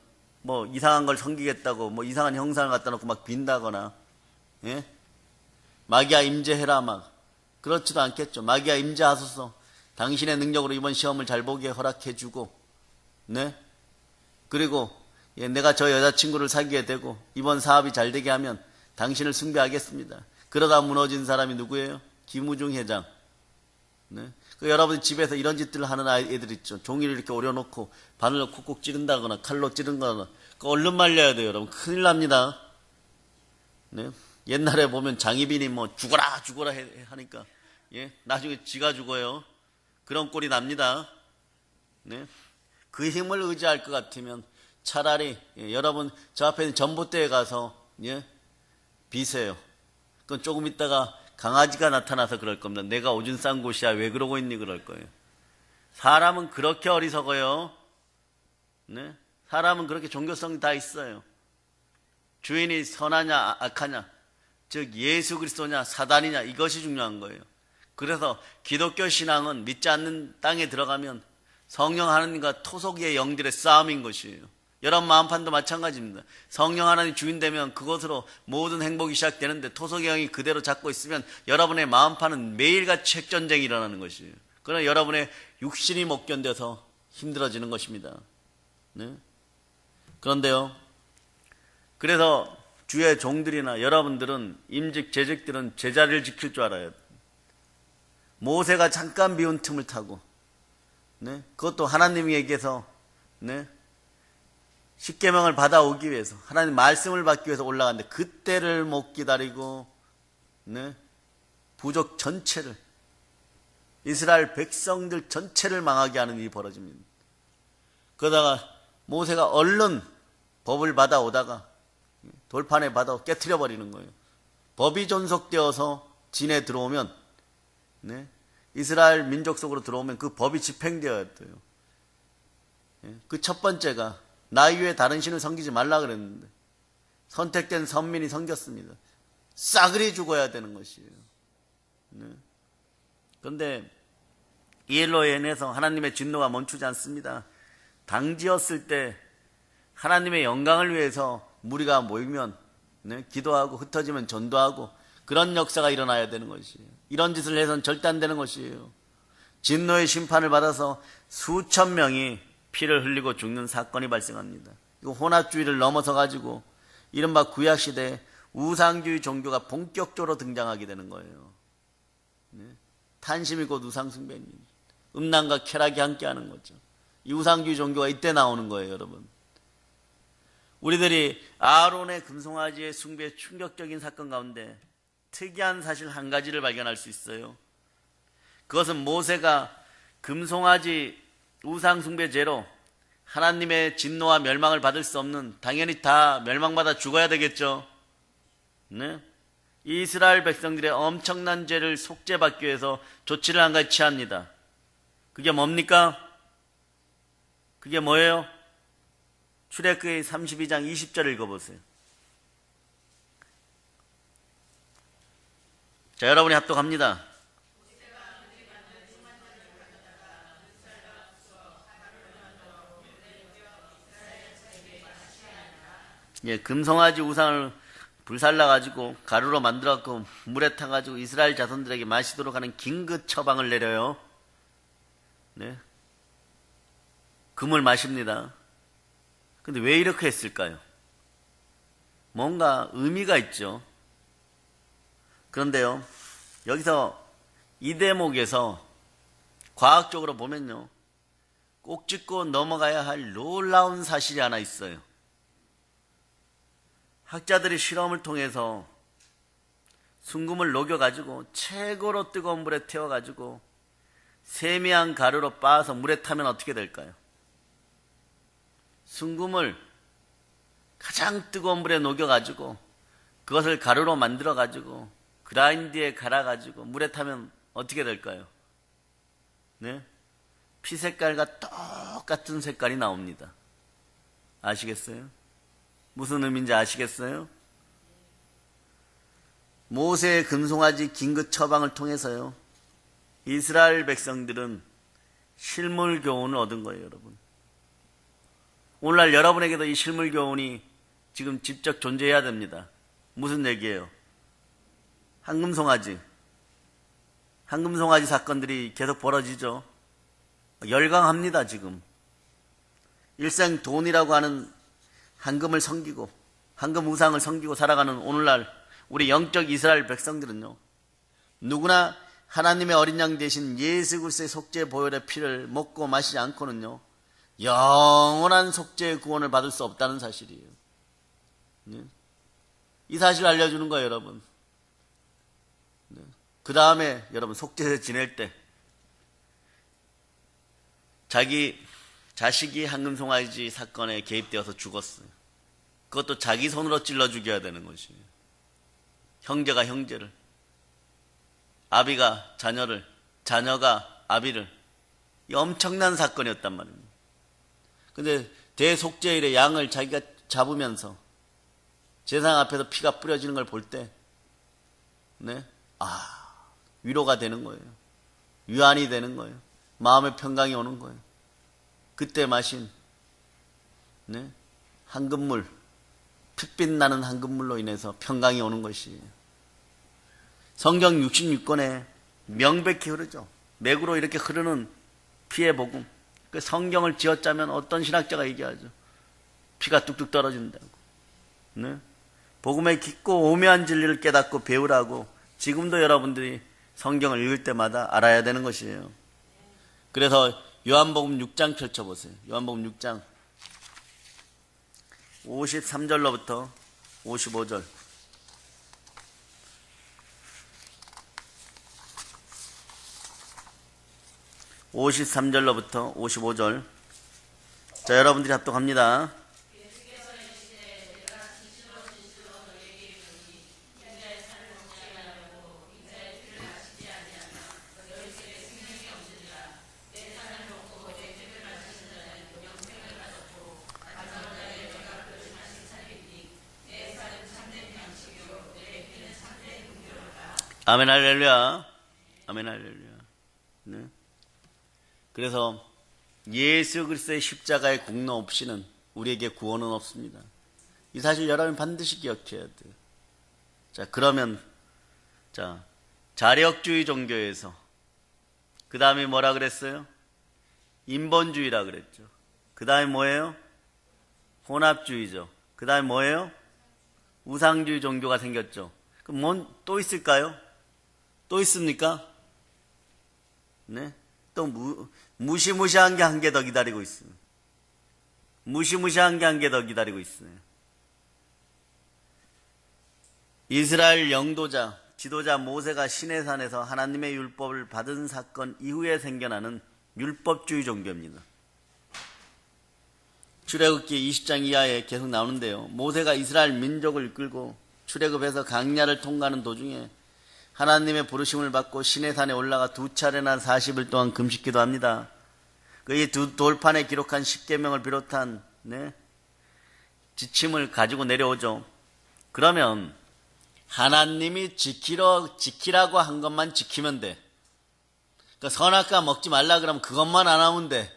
뭐 이상한 걸 섬기겠다고 뭐 이상한 형상을 갖다 놓고 막 빈다거나, 마귀야 임재해라 막, 그렇지도 않겠죠. 마귀야 임재하소서, 당신의 능력으로 이번 시험을 잘 보게 허락해주고, 그리고 내가 저 여자친구를 사귀게 되고 이번 사업이 잘 되게 하면 당신을 숭배하겠습니다. 그러다 무너진 사람이 누구예요? 김우중 회장. 그 여러분 집에서 이런 짓들을 하는 애들 있죠. 종이를 이렇게 오려놓고 바늘로 콕콕 찌른다거나 칼로 찌른다거나, 그 얼른 말려야 돼요, 여러분. 큰일 납니다. 옛날에 보면 장희빈이 뭐 죽어라 죽어라 하니까 나중에 지가 죽어요. 그런 꼴이 납니다. 그 힘을 의지할 것 같으면 차라리 여러분 저 앞에 있는 전봇대에 가서 비세요. 그건 조금 있다가 강아지가 나타나서 그럴 겁니다. 내가 오줌 싼 곳이야. 왜 그러고 있니? 그럴 거예요. 사람은 그렇게 어리석어요. 네? 사람은 그렇게 종교성이 다 있어요. 주인이 선하냐 악하냐, 즉 예수 그리스도냐 사단이냐, 이것이 중요한 거예요. 그래서 기독교 신앙은 믿지 않는 땅에 들어가면 성령 하나님과 토속의 영들의 싸움인 것이에요. 여러분 마음판도 마찬가지입니다. 성령 하나님 주인 되면 그것으로 모든 행복이 시작되는데 토속의 영이 그대로 잡고 있으면 여러분의 마음판은 매일같이 핵전쟁이 일어나는 것이에요. 그러나 여러분의 육신이 못 견뎌서 힘들어지는 것입니다. 네? 그런데요, 그래서 주의 종들이나 여러분들은, 임직 재직들은 제자리를 지킬 줄 알아요. 모세가 잠깐 비운 틈을 타고, 네? 그것도 하나님에게서, 네? 십계명을 받아오기 위해서, 하나님 말씀을 받기 위해서 올라갔는데 그때를 못 기다리고, 네? 부족 전체를, 이스라엘 백성들 전체를 망하게 하는 일이 벌어집니다. 그러다가 모세가 얼른 법을 받아오다가 돌판에 받아 깨트려 버리는 거예요. 법이 존속되어서 진에 들어오면, 네? 이스라엘 민족 속으로 들어오면 그 법이 집행되어야 돼요. 그 첫 번째가 나 이외에 다른 신을 섬기지 말라 그랬는데 선택된 선민이 섬겼습니다. 싸그리 죽어야 되는 것이에요. 네? 그런데 이 일로 인해서 하나님의 진노가 멈추지 않습니다. 당지었을 때 하나님의 영광을 위해서 무리가 모이면, 네? 기도하고 흩어지면 전도하고 그런 역사가 일어나야 되는 것이에요. 이런 짓을 해서는 절대 안 되는 것이에요. 진노의 심판을 받아서 수천 명이 피를 흘리고 죽는 사건이 발생합니다. 이거 혼합주의를 넘어서 가지고 이른바 구약시대에 우상주의 종교가 본격적으로 등장하게 되는 거예요. 네? 탄심이 곧 우상숭배입니다. 음란과 쾌락이 함께하는 거죠. 이 우상주의 종교가 이때 나오는 거예요, 여러분. 우리들이 아론의 금송아지의 숭배의 충격적인 사건 가운데 특이한 사실 한 가지를 발견할 수 있어요. 그것은 모세가 금송아지 우상숭배죄로 하나님의 진노와 멸망을 받을 수 없는, 당연히 다 멸망받아 죽어야 되겠죠. 네? 이스라엘 백성들의 엄청난 죄를 속죄받기 위해서 조치를 한 가지 취합니다. 그게 뭡니까? 그게 뭐예요? 출애굽기 32장 20절 읽어보세요. 자, 여러분이 합독합니다. 예, 금송아지 우상을 불살라가지고 가루로 만들어갖고 물에 타가지고 이스라엘 자손들에게 마시도록 하는 긴급 처방을 내려요. 네, 금을 마십니다. 근데 왜 이렇게 했을까요? 뭔가 의미가 있죠. 그런데요, 여기서 이 대목에서 과학적으로 보면요, 꼭 짚고 넘어가야 할 놀라운 사실이 하나 있어요. 학자들이 실험을 통해서 순금을 녹여가지고 최고로 뜨거운 물에 태워가지고 세미한 가루로 빻아서 물에 타면 어떻게 될까요? 순금을 가장 뜨거운 물에 녹여가지고 그것을 가루로 만들어가지고 그라인드에 갈아가지고 물에 타면 어떻게 될까요? 네? 피 색깔과 똑같은 색깔이 나옵니다. 아시겠어요? 무슨 의미인지 아시겠어요? 모세의 금송아지 긴급 처방을 통해서요, 이스라엘 백성들은 실물 교훈을 얻은 거예요, 여러분. 오늘날 여러분에게도 이 실물 교훈이 지금 직접 존재해야 됩니다. 무슨 얘기예요? 황금송아지 사건들이 계속 벌어지죠. 열광합니다, 지금. 일생 돈이라고 하는 황금을 섬기고 황금 우상을 섬기고 살아가는 오늘날 우리 영적 이스라엘 백성들은요, 누구나 하나님의 어린 양 대신 예수 그리스도의 속죄 보혈의 피를 먹고 마시지 않고는요, 영원한 속죄의 구원을 받을 수 없다는 사실이에요. 네? 이 사실을 알려주는 거예요, 여러분. 네. 그 다음에 여러분 속죄제 지낼 때 자기 자식이 황금송아지 사건에 개입되어서 죽었어요. 그것도 자기 손으로 찔러 죽여야 되는 것이에요. 형제가 형제를. 아비가 자녀를, 자녀가 아비를. 이 엄청난 사건이었단 말입니다. 근데 대속죄일에 양을 자기가 잡으면서 제상 앞에서 피가 뿌려지는 걸 볼 때, 네? 위로가 되는 거예요. 위안이 되는 거예요. 마음의 평강이 오는 거예요. 그때 마신, 네? 황금물, 핏빛 나는 황금물로 인해서 평강이 오는 것이에요. 성경 66권에 명백히 흐르죠. 맥으로 이렇게 흐르는 피의 복음. 그 성경을 쥐어짜면 어떤 신학자가 얘기하죠. 피가 뚝뚝 떨어진다고. 네? 복음의 깊고 오묘한 진리를 깨닫고 배우라고 지금도 여러분들이 성경을 읽을 때마다 알아야 되는 것이에요. 그래서 요한복음 6장 펼쳐보세요. 요한복음 6장 53절로부터 55절. (53절로부터) 55절. 자, 여러분들이 합독합니다. 아멘 할렐루야. 아멘 할렐루야. 네. 그래서 예수 그리스도의 십자가의 공로 없이는 우리에게 구원은 없습니다. 이 사실 여러분 반드시 기억해야 돼요. 자, 그러면 자, 자력주의 종교에서 그 다음에 뭐라 그랬어요? 인본주의라 그랬죠. 그 다음에 뭐예요? 혼합주의죠. 그 다음에 뭐예요? 우상주의 종교가 생겼죠. 그럼 뭔 또 있을까요? 또 있습니까? 네? 또 무시무시한 게 한 개 더 기다리고 있어요. 무시무시한 게 한 개 더 기다리고 있어요. 이스라엘 영도자, 지도자 모세가 시내산에서 하나님의 율법을 받은 사건 이후에 생겨나는 율법주의 종교입니다. 출애굽기 20장 이하에 계속 나오는데요. 모세가 이스라엘 민족을 이끌고 출애굽해서 강야를 통과하는 도중에 하나님의 부르심을 받고 시내산에 올라가 2차례나 40일 동안 금식기도 합니다. 이 두 돌판에 기록한 10계명을 비롯한 지침을 가지고 내려오죠. 그러면 하나님이 지키라고 한 것만 지키면 돼. 그러니까 선악과 먹지 말라 그러면 그것만 안 하면 돼.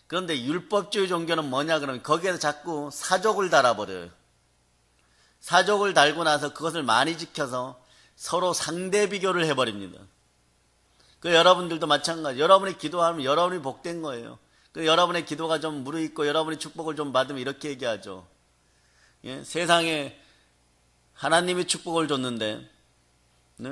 그런데 율법주의 종교는 뭐냐 그러면 거기에서 자꾸 사족을 달아버려요. 사족을 달고 나서 그것을 많이 지켜서 서로 상대 비교를 해버립니다. 그 여러분들도 마찬가지. 여러분이 기도하면 여러분이 복된 거예요. 그 여러분의 기도가 좀 무르익고 여러분이 축복을 좀 받으면 이렇게 얘기하죠. 예? 세상에 하나님이 축복을 줬는데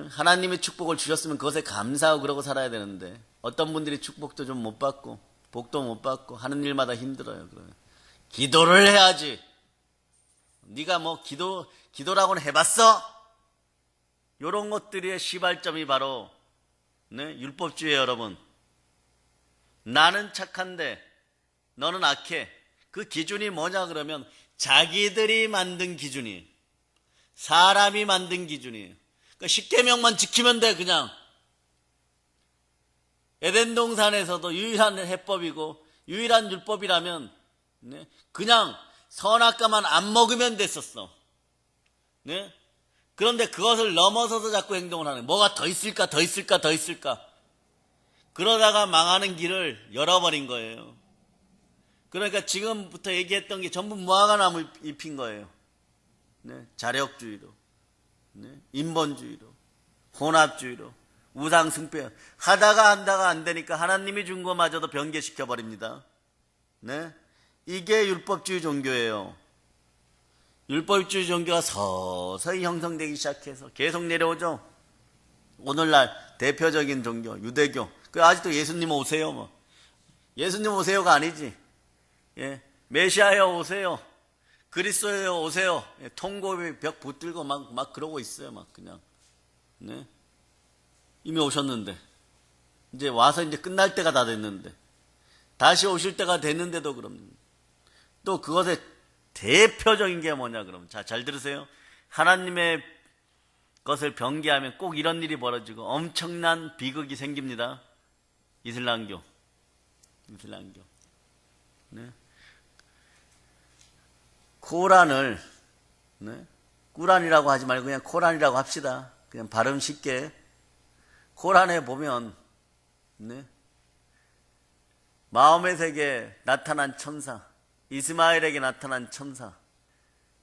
하나님이 축복을 주셨으면 그것에 감사하고 그러고 살아야 되는데 어떤 분들이 축복도 좀 못 받고 복도 못 받고 하는 일마다 힘들어요. 그러면 기도를 해야지. 네가 뭐 기도라고는 해봤어? 이런 것들의 시발점이 바로 율법주의예요, 여러분. 나는 착한데 너는 악해. 그 기준이 뭐냐 그러면 자기들이 만든 기준이에요. 사람이 만든 기준이에요. 그러니까 10계명만 지키면 돼, 그냥. 에덴 동산에서도 유일한 해법이고 유일한 율법이라면 그냥 선악과만 안 먹으면 됐었어. 네? 그런데 그것을 넘어서서 자꾸 행동을 하는 거예요. 뭐가 더 있을까 더 있을까 더 있을까. 그러다가 망하는 길을 열어버린 거예요. 그러니까 지금부터 얘기했던 게 전부 무화과 나무 잎인 거예요. 네? 자력주의로, 인본주의로, 혼합주의로, 우상숭배 하다가 한다가 안 되니까 하나님이 준 거마저도 변개시켜버립니다. 네? 이게 율법주의 종교예요. 율법주의 종교가 서서히 형성되기 시작해서 계속 내려오죠. 오늘날 대표적인 종교 유대교. 그 아직도 예수님 오세요 뭐. 예수님 오세요가 아니지. 예, 메시아여 오세요. 그리스도여 오세요. 예, 통곡의 벽 붙들고 막 그러고 있어요. 막 그냥. 네? 이미 오셨는데 이제 와서 이제 끝날 때가 다 됐는데 다시 오실 때가 됐는데도 그럽니다. 또 그것의 대표적인 게 뭐냐 그러면 자, 잘 들으세요. 하나님의 그것을 병기하면 꼭 이런 일이 벌어지고 엄청난 비극이 생깁니다. 이슬람교. 네. 코란을, 네. 꾸란이라고 하지 말고 그냥 코란이라고 합시다. 그냥 발음 쉽게. 코란에 보면, 네. 마호멧에게 나타난 천사, 이스마엘에게 나타난 천사,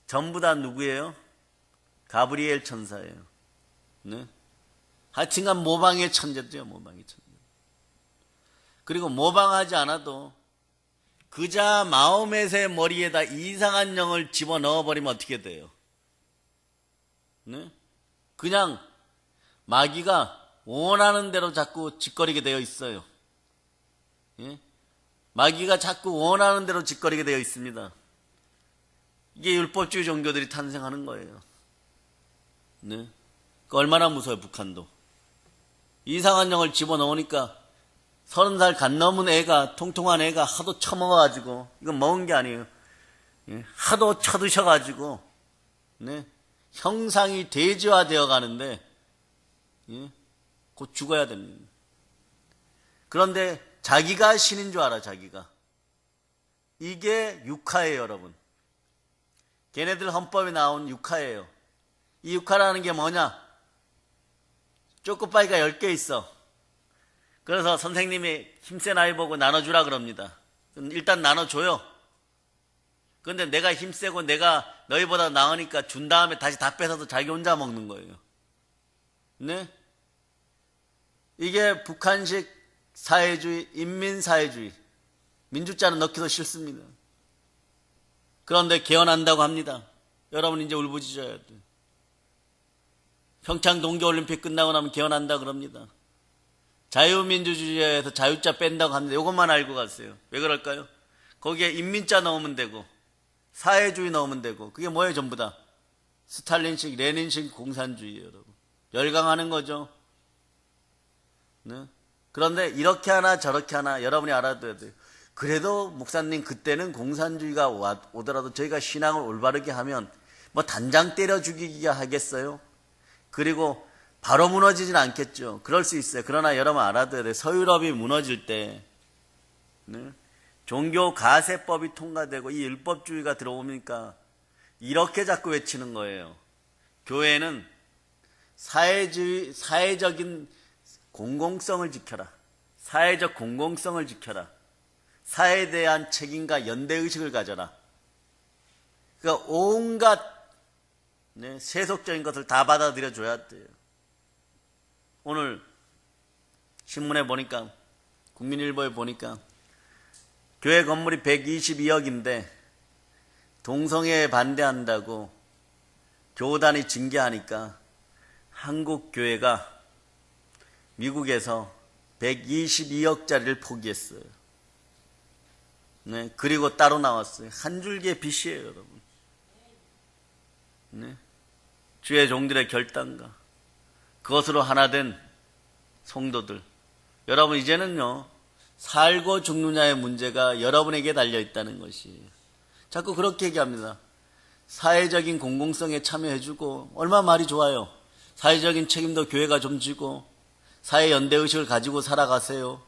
전부 다 누구예요? 가브리엘 천사예요. 네. 하여튼간 모방의 천재죠, 모방의 천재. 그리고 모방하지 않아도 그자 마호멧의 머리에다 이상한 영을 집어넣어버리면 어떻게 돼요? 네? 그냥 마귀가 원하는 대로 자꾸 짓거리게 되어 있어요. 예? 마귀가 자꾸 원하는 대로 짓거리게 되어 있습니다. 이게 율법주의 종교들이 탄생하는 거예요. 네? 얼마나 무서워요, 북한도. 이상한 영을 집어넣으니까 30살 갓 넘은 애가, 통통한 애가 하도 처먹어가지고, 이건 먹은 게 아니에요. 예? 하도 쳐드셔가지고, 네? 형상이 대지화되어 가는데, 예? 곧 죽어야 됩니다. 그런데 자기가 신인 줄 알아, 자기가. 이게 육하예요, 여러분. 걔네들 헌법에 나온 육하예요. 이 육하라는 게 뭐냐? 쪼꼬빠이가 10개 있어. 그래서 선생님이 힘센 아이 보고 나눠주라 그럽니다. 일단 나눠줘요. 근데 내가 힘세고 내가 너희보다 나으니까 준 다음에 다시 다 뺏어서 자기 혼자 먹는 거예요. 네? 이게 북한식 사회주의, 인민사회주의. 민주자는 넣기도 싫습니다. 그런데 개헌한다고 합니다. 여러분 이제 울부짖어야 돼. 평창 동계올림픽 끝나고 나면 개헌한다 그럽니다. 자유민주주의에서 자유자 뺀다고 합니다. 이것만 알고 가세요. 왜 그럴까요? 거기에 인민자 넣으면 되고 사회주의 넣으면 되고 그게 뭐예요 전부 다? 스탈린식, 레닌식 공산주의예요. 여러분. 열강하는 거죠. 네? 그런데 이렇게 하나 저렇게 하나 여러분이 알아둬야 돼요. 그래도 목사님 그때는 공산주의가 오더라도 저희가 신앙을 올바르게 하면 뭐 단장 때려 죽이기가 하겠어요? 그리고 바로 무너지진 않겠죠. 그럴 수 있어요. 그러나 여러분 알아둬야 돼요. 서유럽이 무너질 때 네? 종교 가세법이 통과되고 이 율법주의가 들어오니까 이렇게 자꾸 외치는 거예요. 교회는 사회적인 공공성을 지켜라. 사회적 공공성을 지켜라. 사회에 대한 책임과 연대의식을 가져라. 그러니까 온갖 네, 세속적인 것을 다 받아들여 줘야 돼요. 오늘 신문에 보니까 국민일보에 보니까 교회 건물이 122억인데 동성애에 반대한다고 교단이 징계하니까 한국 교회가 미국에서 122억짜리를 포기했어요. 네, 그리고 따로 나왔어요. 한 줄기의 빛이에요, 여러분. 네, 주의 종들의 결단과 그것으로 하나 된 성도들. 여러분 이제는요. 살고 죽느냐의 문제가 여러분에게 달려있다는 것이. 자꾸 그렇게 얘기합니다. 사회적인 공공성에 참여해주고 얼마나 말이 좋아요. 사회적인 책임도 교회가 좀 지고 사회 연대의식을 가지고 살아가세요.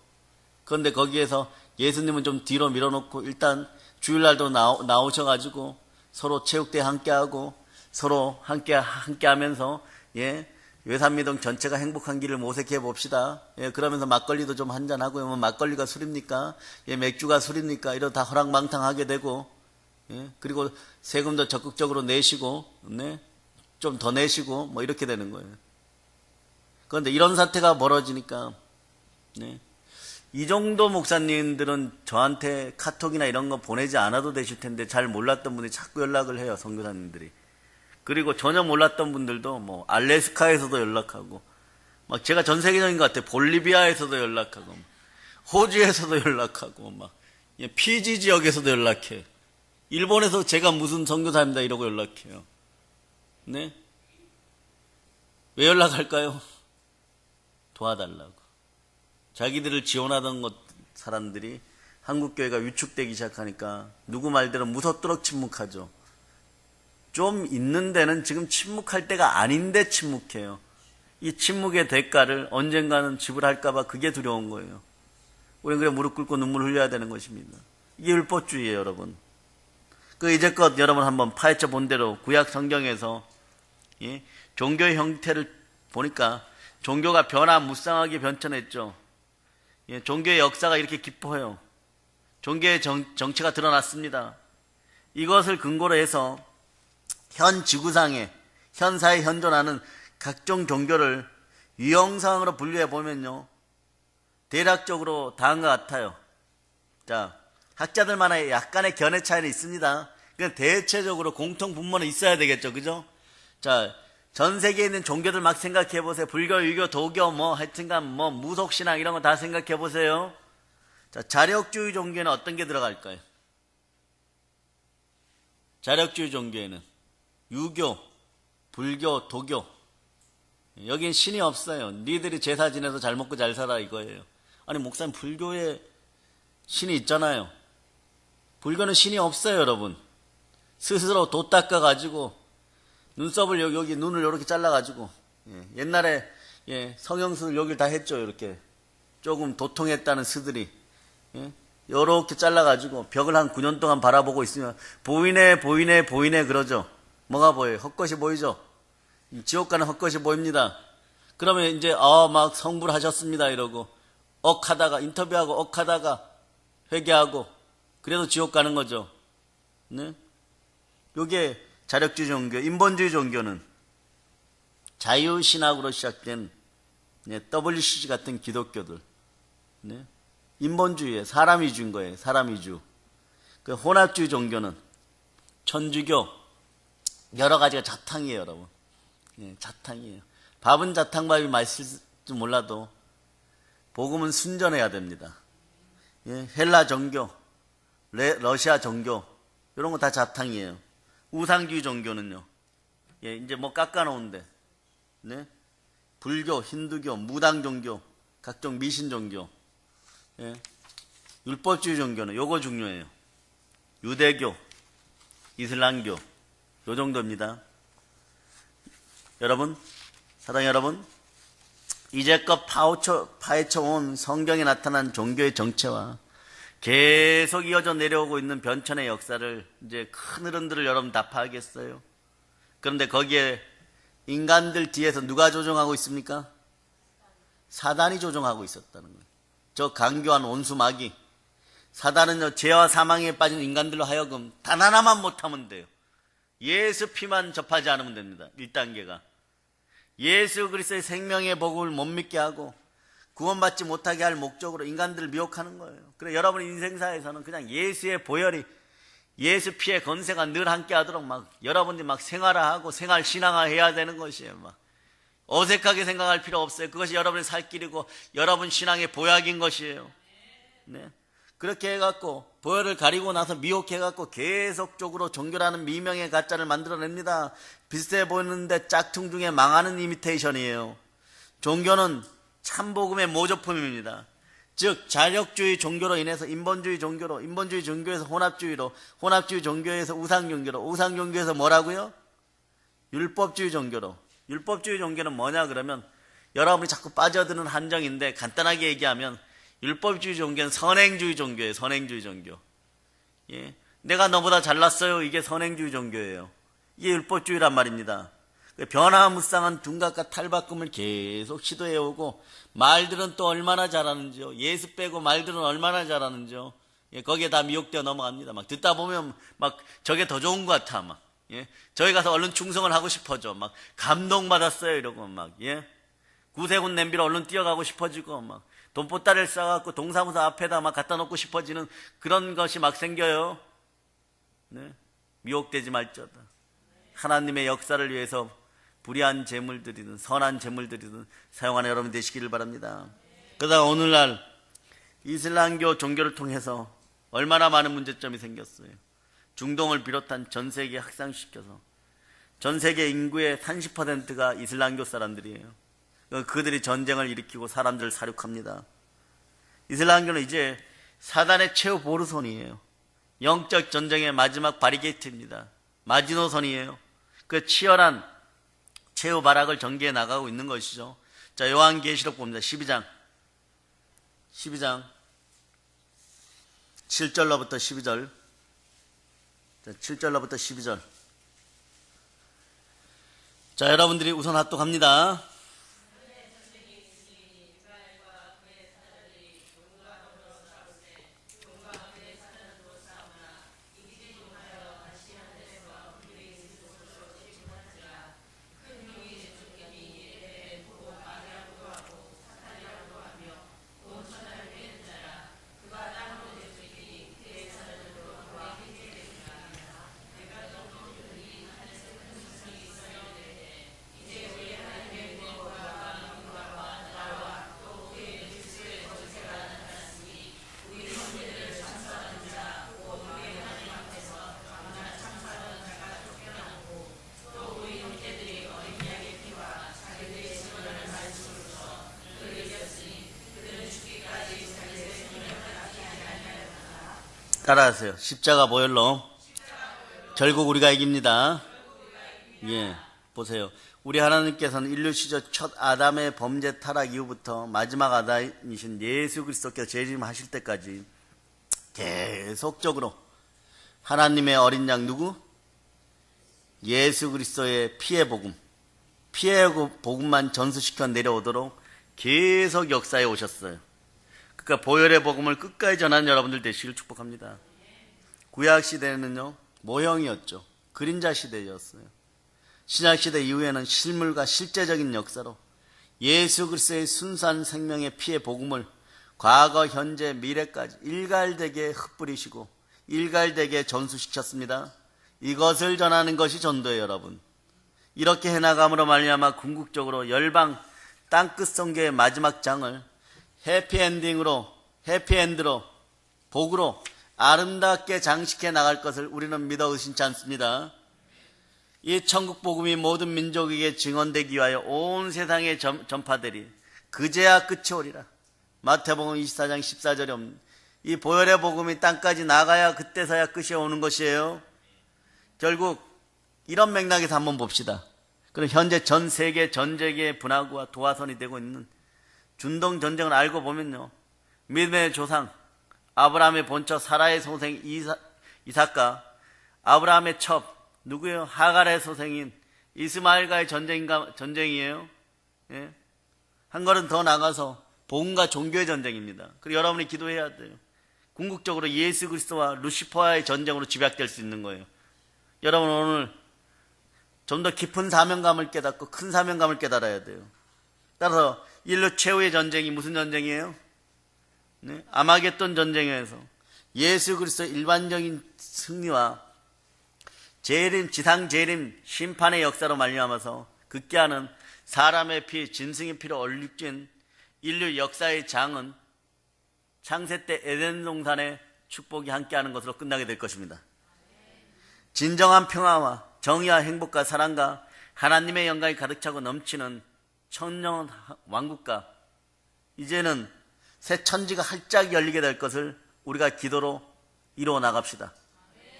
그런데 거기에서 예수님은 좀 뒤로 밀어놓고 일단 주일날도 나오셔가지고 서로 체육대회 함께하고 서로 함께하면서 예 외삼미동 전체가 행복한 길을 모색해 봅시다. 예, 그러면서 막걸리도 좀 한잔하고요. 뭐 막걸리가 술입니까? 예, 맥주가 술입니까? 이러다 허랑방탕하게 되고, 예, 그리고 세금도 적극적으로 내시고, 네, 좀 더 내시고, 뭐 이렇게 되는 거예요. 그런데 이런 사태가 벌어지니까, 네, 이 정도 목사님들은 저한테 카톡이나 이런 거 보내지 않아도 되실 텐데 잘 몰랐던 분이 자꾸 연락을 해요, 선교사님들이. 그리고 전혀 몰랐던 분들도 뭐 알래스카에서도 연락하고 막 제가 전 세계적인 것 같아요. 볼리비아에서도 연락하고 호주에서도 연락하고 막 피지 지역에서도 연락해. 일본에서 제가 무슨 선교사입니다 이러고 연락해요. 네? 왜 연락할까요? 도와달라고. 자기들을 지원하던 사람들이 한국교회가 위축되기 시작하니까 누구 말대로 무섭도록 침묵하죠. 좀 있는 데는 지금 침묵할 때가 아닌데 침묵해요. 이 침묵의 대가를 언젠가는 지불할까봐 그게 두려운 거예요. 우리는 그래 무릎 꿇고 눈물 흘려야 되는 것입니다. 이게 율법주의예요, 여러분. 이제껏 여러분 한번 파헤쳐 본 대로 구약 성경에서 종교의 형태를 보니까 종교가 변화무쌍하게 변천했죠. 종교의 역사가 이렇게 깊어요. 종교의 정체가 드러났습니다. 이것을 근거로 해서 현 지구상에 현사에 현존하는 각종 종교를 유형상으로 분류해 보면요, 대략적으로 다음과 같아요. 자, 학자들만의 약간의 견해 차이는 있습니다. 그냥 대체적으로 공통 분모는 있어야 되겠죠, 그죠? 자, 전 세계에 있는 종교들 막 생각해 보세요. 불교, 유교, 도교, 하여튼간 무속신앙 이런 거 다 생각해 보세요. 자, 자력주의 종교에는 어떤 게 들어갈까요? 자력주의 종교에는 유교, 불교, 도교. 여긴 신이 없어요. 니들이 제사 지내서 잘 먹고 잘 살아 이거예요. 아니, 목사님, 불교에 신이 있잖아요. 불교는 신이 없어요, 여러분. 스스로 돛 닦아가지고 눈썹을 여기 눈을 이렇게 잘라가지고, 옛날에 성형수술 여기를 다 했죠. 이렇게 조금 도통했다는 스들이 이렇게 잘라가지고 벽을 한 9년 동안 바라보고 있으면 보이네 그러죠. 뭐가 보여요? 헛것이 보이죠. 지옥 가는 헛것이 보입니다. 그러면 이제 막 성불하셨습니다 이러고 억하다가 인터뷰하고 억하다가 회개하고 그래도 지옥 가는 거죠. 네? 요게 자력주의 종교. 인본주의 종교는 자유신학으로 시작된 WCG 같은 기독교들. 네? 인본주의에 사람 위주인 거예요. 사람 위주. 혼합주의 종교는 천주교 여러 가지가 자탕이에요, 여러분. 자탕이에요. 밥은 자탕밥이 맛있을 줄 몰라도 복음은 순전해야 됩니다. 헬라 종교, 러시아 종교 이런 거 다 자탕이에요. 우상주의 종교는요. 이제 깎아놓은데, 네? 불교, 힌두교, 무당 종교, 각종 미신 종교. 율법주의 종교는 요거 중요해요. 유대교, 이슬람교 요 정도입니다. 여러분, 사랑 여러분, 이제껏 파헤쳐온 성경에 나타난 종교의 정체와 계속 이어져 내려오고 있는 변천의 역사를 이제 큰 흐름들을 여러분 다 파악했어요. 그런데 거기에 인간들 뒤에서 누가 조종하고 있습니까? 사단이 조종하고 있었다는 거예요. 저 강교한 온수 마귀. 사단은 죄와 사망에 빠진 인간들로 하여금 단 하나만 못하면 돼요. 예수 피만 접하지 않으면 됩니다. 1단계가. 예수 그리스도의 생명의 복음을 못 믿게 하고 구원받지 못하게 할 목적으로 인간들을 미혹하는 거예요. 그래 여러분 인생사에서는 그냥 예수의 보혈이, 예수 피의 건세가 늘 함께 하도록 여러분들이 생활화하고 생활 신앙화해야 되는 것이에요. 어색하게 생각할 필요 없어요. 그것이 여러분의 살 길이고 여러분 신앙의 보약인 것이에요. 네. 그렇게 해갖고 보혈을 가리고 나서 미혹해갖고 계속적으로 종교라는 미명의 가짜를 만들어냅니다. 비슷해 보이는데 짝퉁 중에 망하는 이미테이션이에요. 종교는 참복음의 모조품입니다. 즉 자력주의 종교로 인해서 인본주의 종교로, 인본주의 종교에서 혼합주의로, 혼합주의 종교에서 우상종교로, 우상종교에서 뭐라고요? 율법주의 종교로. 율법주의 종교는 뭐냐 그러면 여러분이 자꾸 빠져드는 함정인데 간단하게 얘기하면 율법주의 종교는 선행주의 종교예요. 선행주의 종교. 내가 너보다 잘났어요. 이게 선행주의 종교예요. 이게 율법주의란 말입니다. 변화무쌍한 둔각과 탈바꿈을 계속 시도해오고 말들은 또 얼마나 잘하는지요. 예수 빼고 말들은 얼마나 잘하는지요. 거기에 다 미혹되어 넘어갑니다. 듣다 보면 저게 더 좋은 것 같아. 저기 가서 얼른 충성을 하고 싶어져. 감동받았어요. 이러고 구세군 냄비로 얼른 뛰어가고 싶어지고 돈보따리를 싸갖고 동사무소 앞에다 갖다 놓고 싶어지는 그런 것이 생겨요. 네? 미혹되지 말자다. 하나님의 역사를 위해서 불의한 재물들이든 선한 재물들이든 사용하는 여러분 되시기를 바랍니다. 그러다가 오늘날 이슬람교 종교를 통해서 얼마나 많은 문제점이 생겼어요. 중동을 비롯한 전 세계에 확산시켜서 전 세계 인구의 30%가 이슬람교 사람들이에요. 그들이 전쟁을 일으키고 사람들을 사륙합니다. 이슬람교는 이제 사단의 최후 보루손이에요. 영적 전쟁의 마지막 바리게이트입니다. 마지노선이에요. 그 치열한 최후 발악을 전개해 나가고 있는 것이죠. 자, 요한계시록 봅니다. 12장 7절로부터 12절. 자, 7절로부터 12절. 자, 여러분들이 우선 합독합니다. 따라하세요. 십자가 보혈로 결국 우리가 이깁니다. 예, 보세요. 우리 하나님께서는 인류 시절 첫 아담의 범죄 타락 이후부터 마지막 아담이신 예수 그리스도께서 재림하실 때까지 계속적으로 하나님의 어린 양 누구? 예수 그리스도의 피의 복음, 피의 복음만 전수시켜 내려오도록 계속 역사에 오셨어요. 그러니까 보혈의 복음을 끝까지 전하는 여러분들 되시길 축복합니다. 구약 시대는요, 모형이었죠. 그림자 시대였어요. 신약 시대 이후에는 실물과 실제적인 역사로 예수 그리스도의 순수한 생명의 피의 복음을 과거, 현재, 미래까지 일갈되게 흩뿌리시고 일갈되게 전수시켰습니다. 이것을 전하는 것이 전도예요, 여러분. 이렇게 해나감으로 말미암아 궁극적으로 열방 땅끝 선교의 마지막 장을 해피엔딩으로, 해피엔드로, 복으로 아름답게 장식해 나갈 것을 우리는 믿어 의심치 않습니다. 이 천국 복음이 모든 민족에게 증언되기 위하여 온 세상에 전파되리. 그제야 끝이 오리라. 마태복음 24장 14절에 이 보혈의 복음이 땅까지 나가야 그때서야 끝이 오는 것이에요. 결국 이런 맥락에서 한번 봅시다. 그럼 현재 전 세계 전쟁의 분화구와 도화선이 되고 있는 중동 전쟁을 알고 보면요, 믿음의 조상 아브라함의 본처 사라의 소생 이삭과 아브라함의 첩 누구예요? 하갈의 소생인 이스마엘과의 전쟁이에요. 예? 한 걸음 더 나가서 복음과 종교의 전쟁입니다. 그리고 여러분이 기도해야 돼요. 궁극적으로 예수 그리스도와 루시퍼와의 전쟁으로 집약될 수 있는 거예요. 여러분 오늘 좀 더 깊은 사명감을 깨닫고 큰 사명감을 깨달아야 돼요. 따라서 인류 최후의 전쟁이 무슨 전쟁이에요? 네? 아마겟돈 전쟁에서 예수 그리스도의 일반적인 승리와 재림, 지상 재림, 심판의 역사로 말미암아서 극기하는 사람의 피, 짐승의 피로 얼룩진 인류 역사의 장은 창세 때 에덴 동산의 축복이 함께하는 것으로 끝나게 될 것입니다. 진정한 평화와 정의와 행복과 사랑과 하나님의 영광이 가득 차고 넘치는 천년 왕국과 이제는 새 천지가 활짝 열리게 될 것을 우리가 기도로 이루어 나갑시다.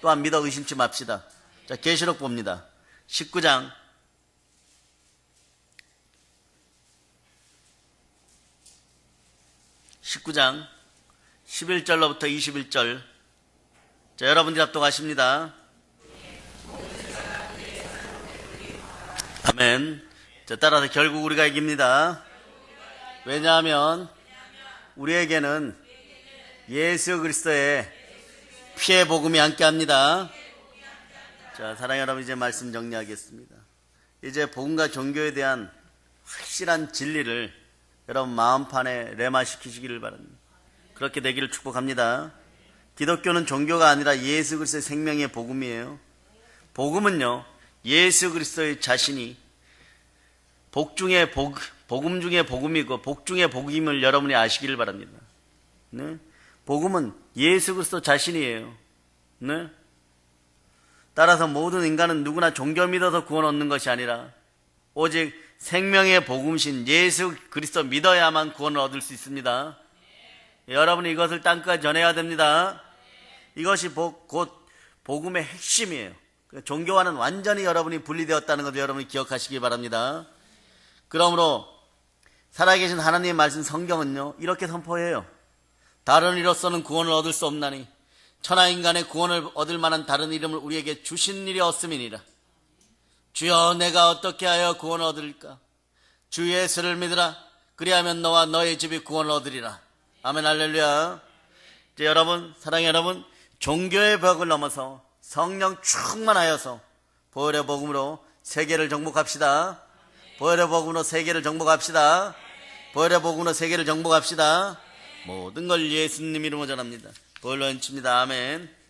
또한 믿어 의심치 맙시다. 자, 계시록 봅니다. 19장 11절로부터 21절. 자, 여러분들이 합독하십니다. 아멘. 자, 따라서 결국 우리가 이깁니다. 왜냐하면 우리에게는 예수 그리스도의 피의 복음이 함께합니다. 자, 사랑하는 여러분, 이제 말씀 정리하겠습니다. 이제 복음과 종교에 대한 확실한 진리를 여러분 마음판에 레마시키시기를 바랍니다. 그렇게 되기를 축복합니다. 기독교는 종교가 아니라 예수 그리스도의 생명의 복음이에요. 복음은요, 예수 그리스도의 자신이 복음 중에 복음이고 복 중에 복임을 여러분이 아시기를 바랍니다. 네? 복음은 예수 그리스도 자신이에요. 네? 따라서 모든 인간은 누구나 종교 믿어서 구원 얻는 것이 아니라 오직 생명의 복음신 예수 그리스도 믿어야만 구원을 얻을 수 있습니다. 여러분이 이것을 땅까지 전해야 됩니다. 이것이 곧 복음의 핵심이에요. 종교와는 완전히 여러분이 분리되었다는 것을 여러분이 기억하시기 바랍니다. 그러므로 살아계신 하나님의 말씀 성경은요, 이렇게 선포해요. 다른 이로서는 구원을 얻을 수 없나니 천하인간의 구원을 얻을 만한 다른 이름을 우리에게 주신 일이 없음이니라. 주여, 내가 어떻게 하여 구원을 얻을까? 주 예수를 믿으라. 그리하면 너와 너의 집이 구원을 얻으리라. 아멘, 할렐루야. 이제 여러분, 사랑의 여러분, 종교의 벽을 넘어서 성령 충만하여서 보혈의 복음으로 세계를 정복합시다. 보혈의 복음으로 세계를 정복합시다. 보혈의 복음으로 세계를 정복합시다. 모든 걸 예수님 이름으로 전합니다. 보혈로 hen칩니다. 아멘.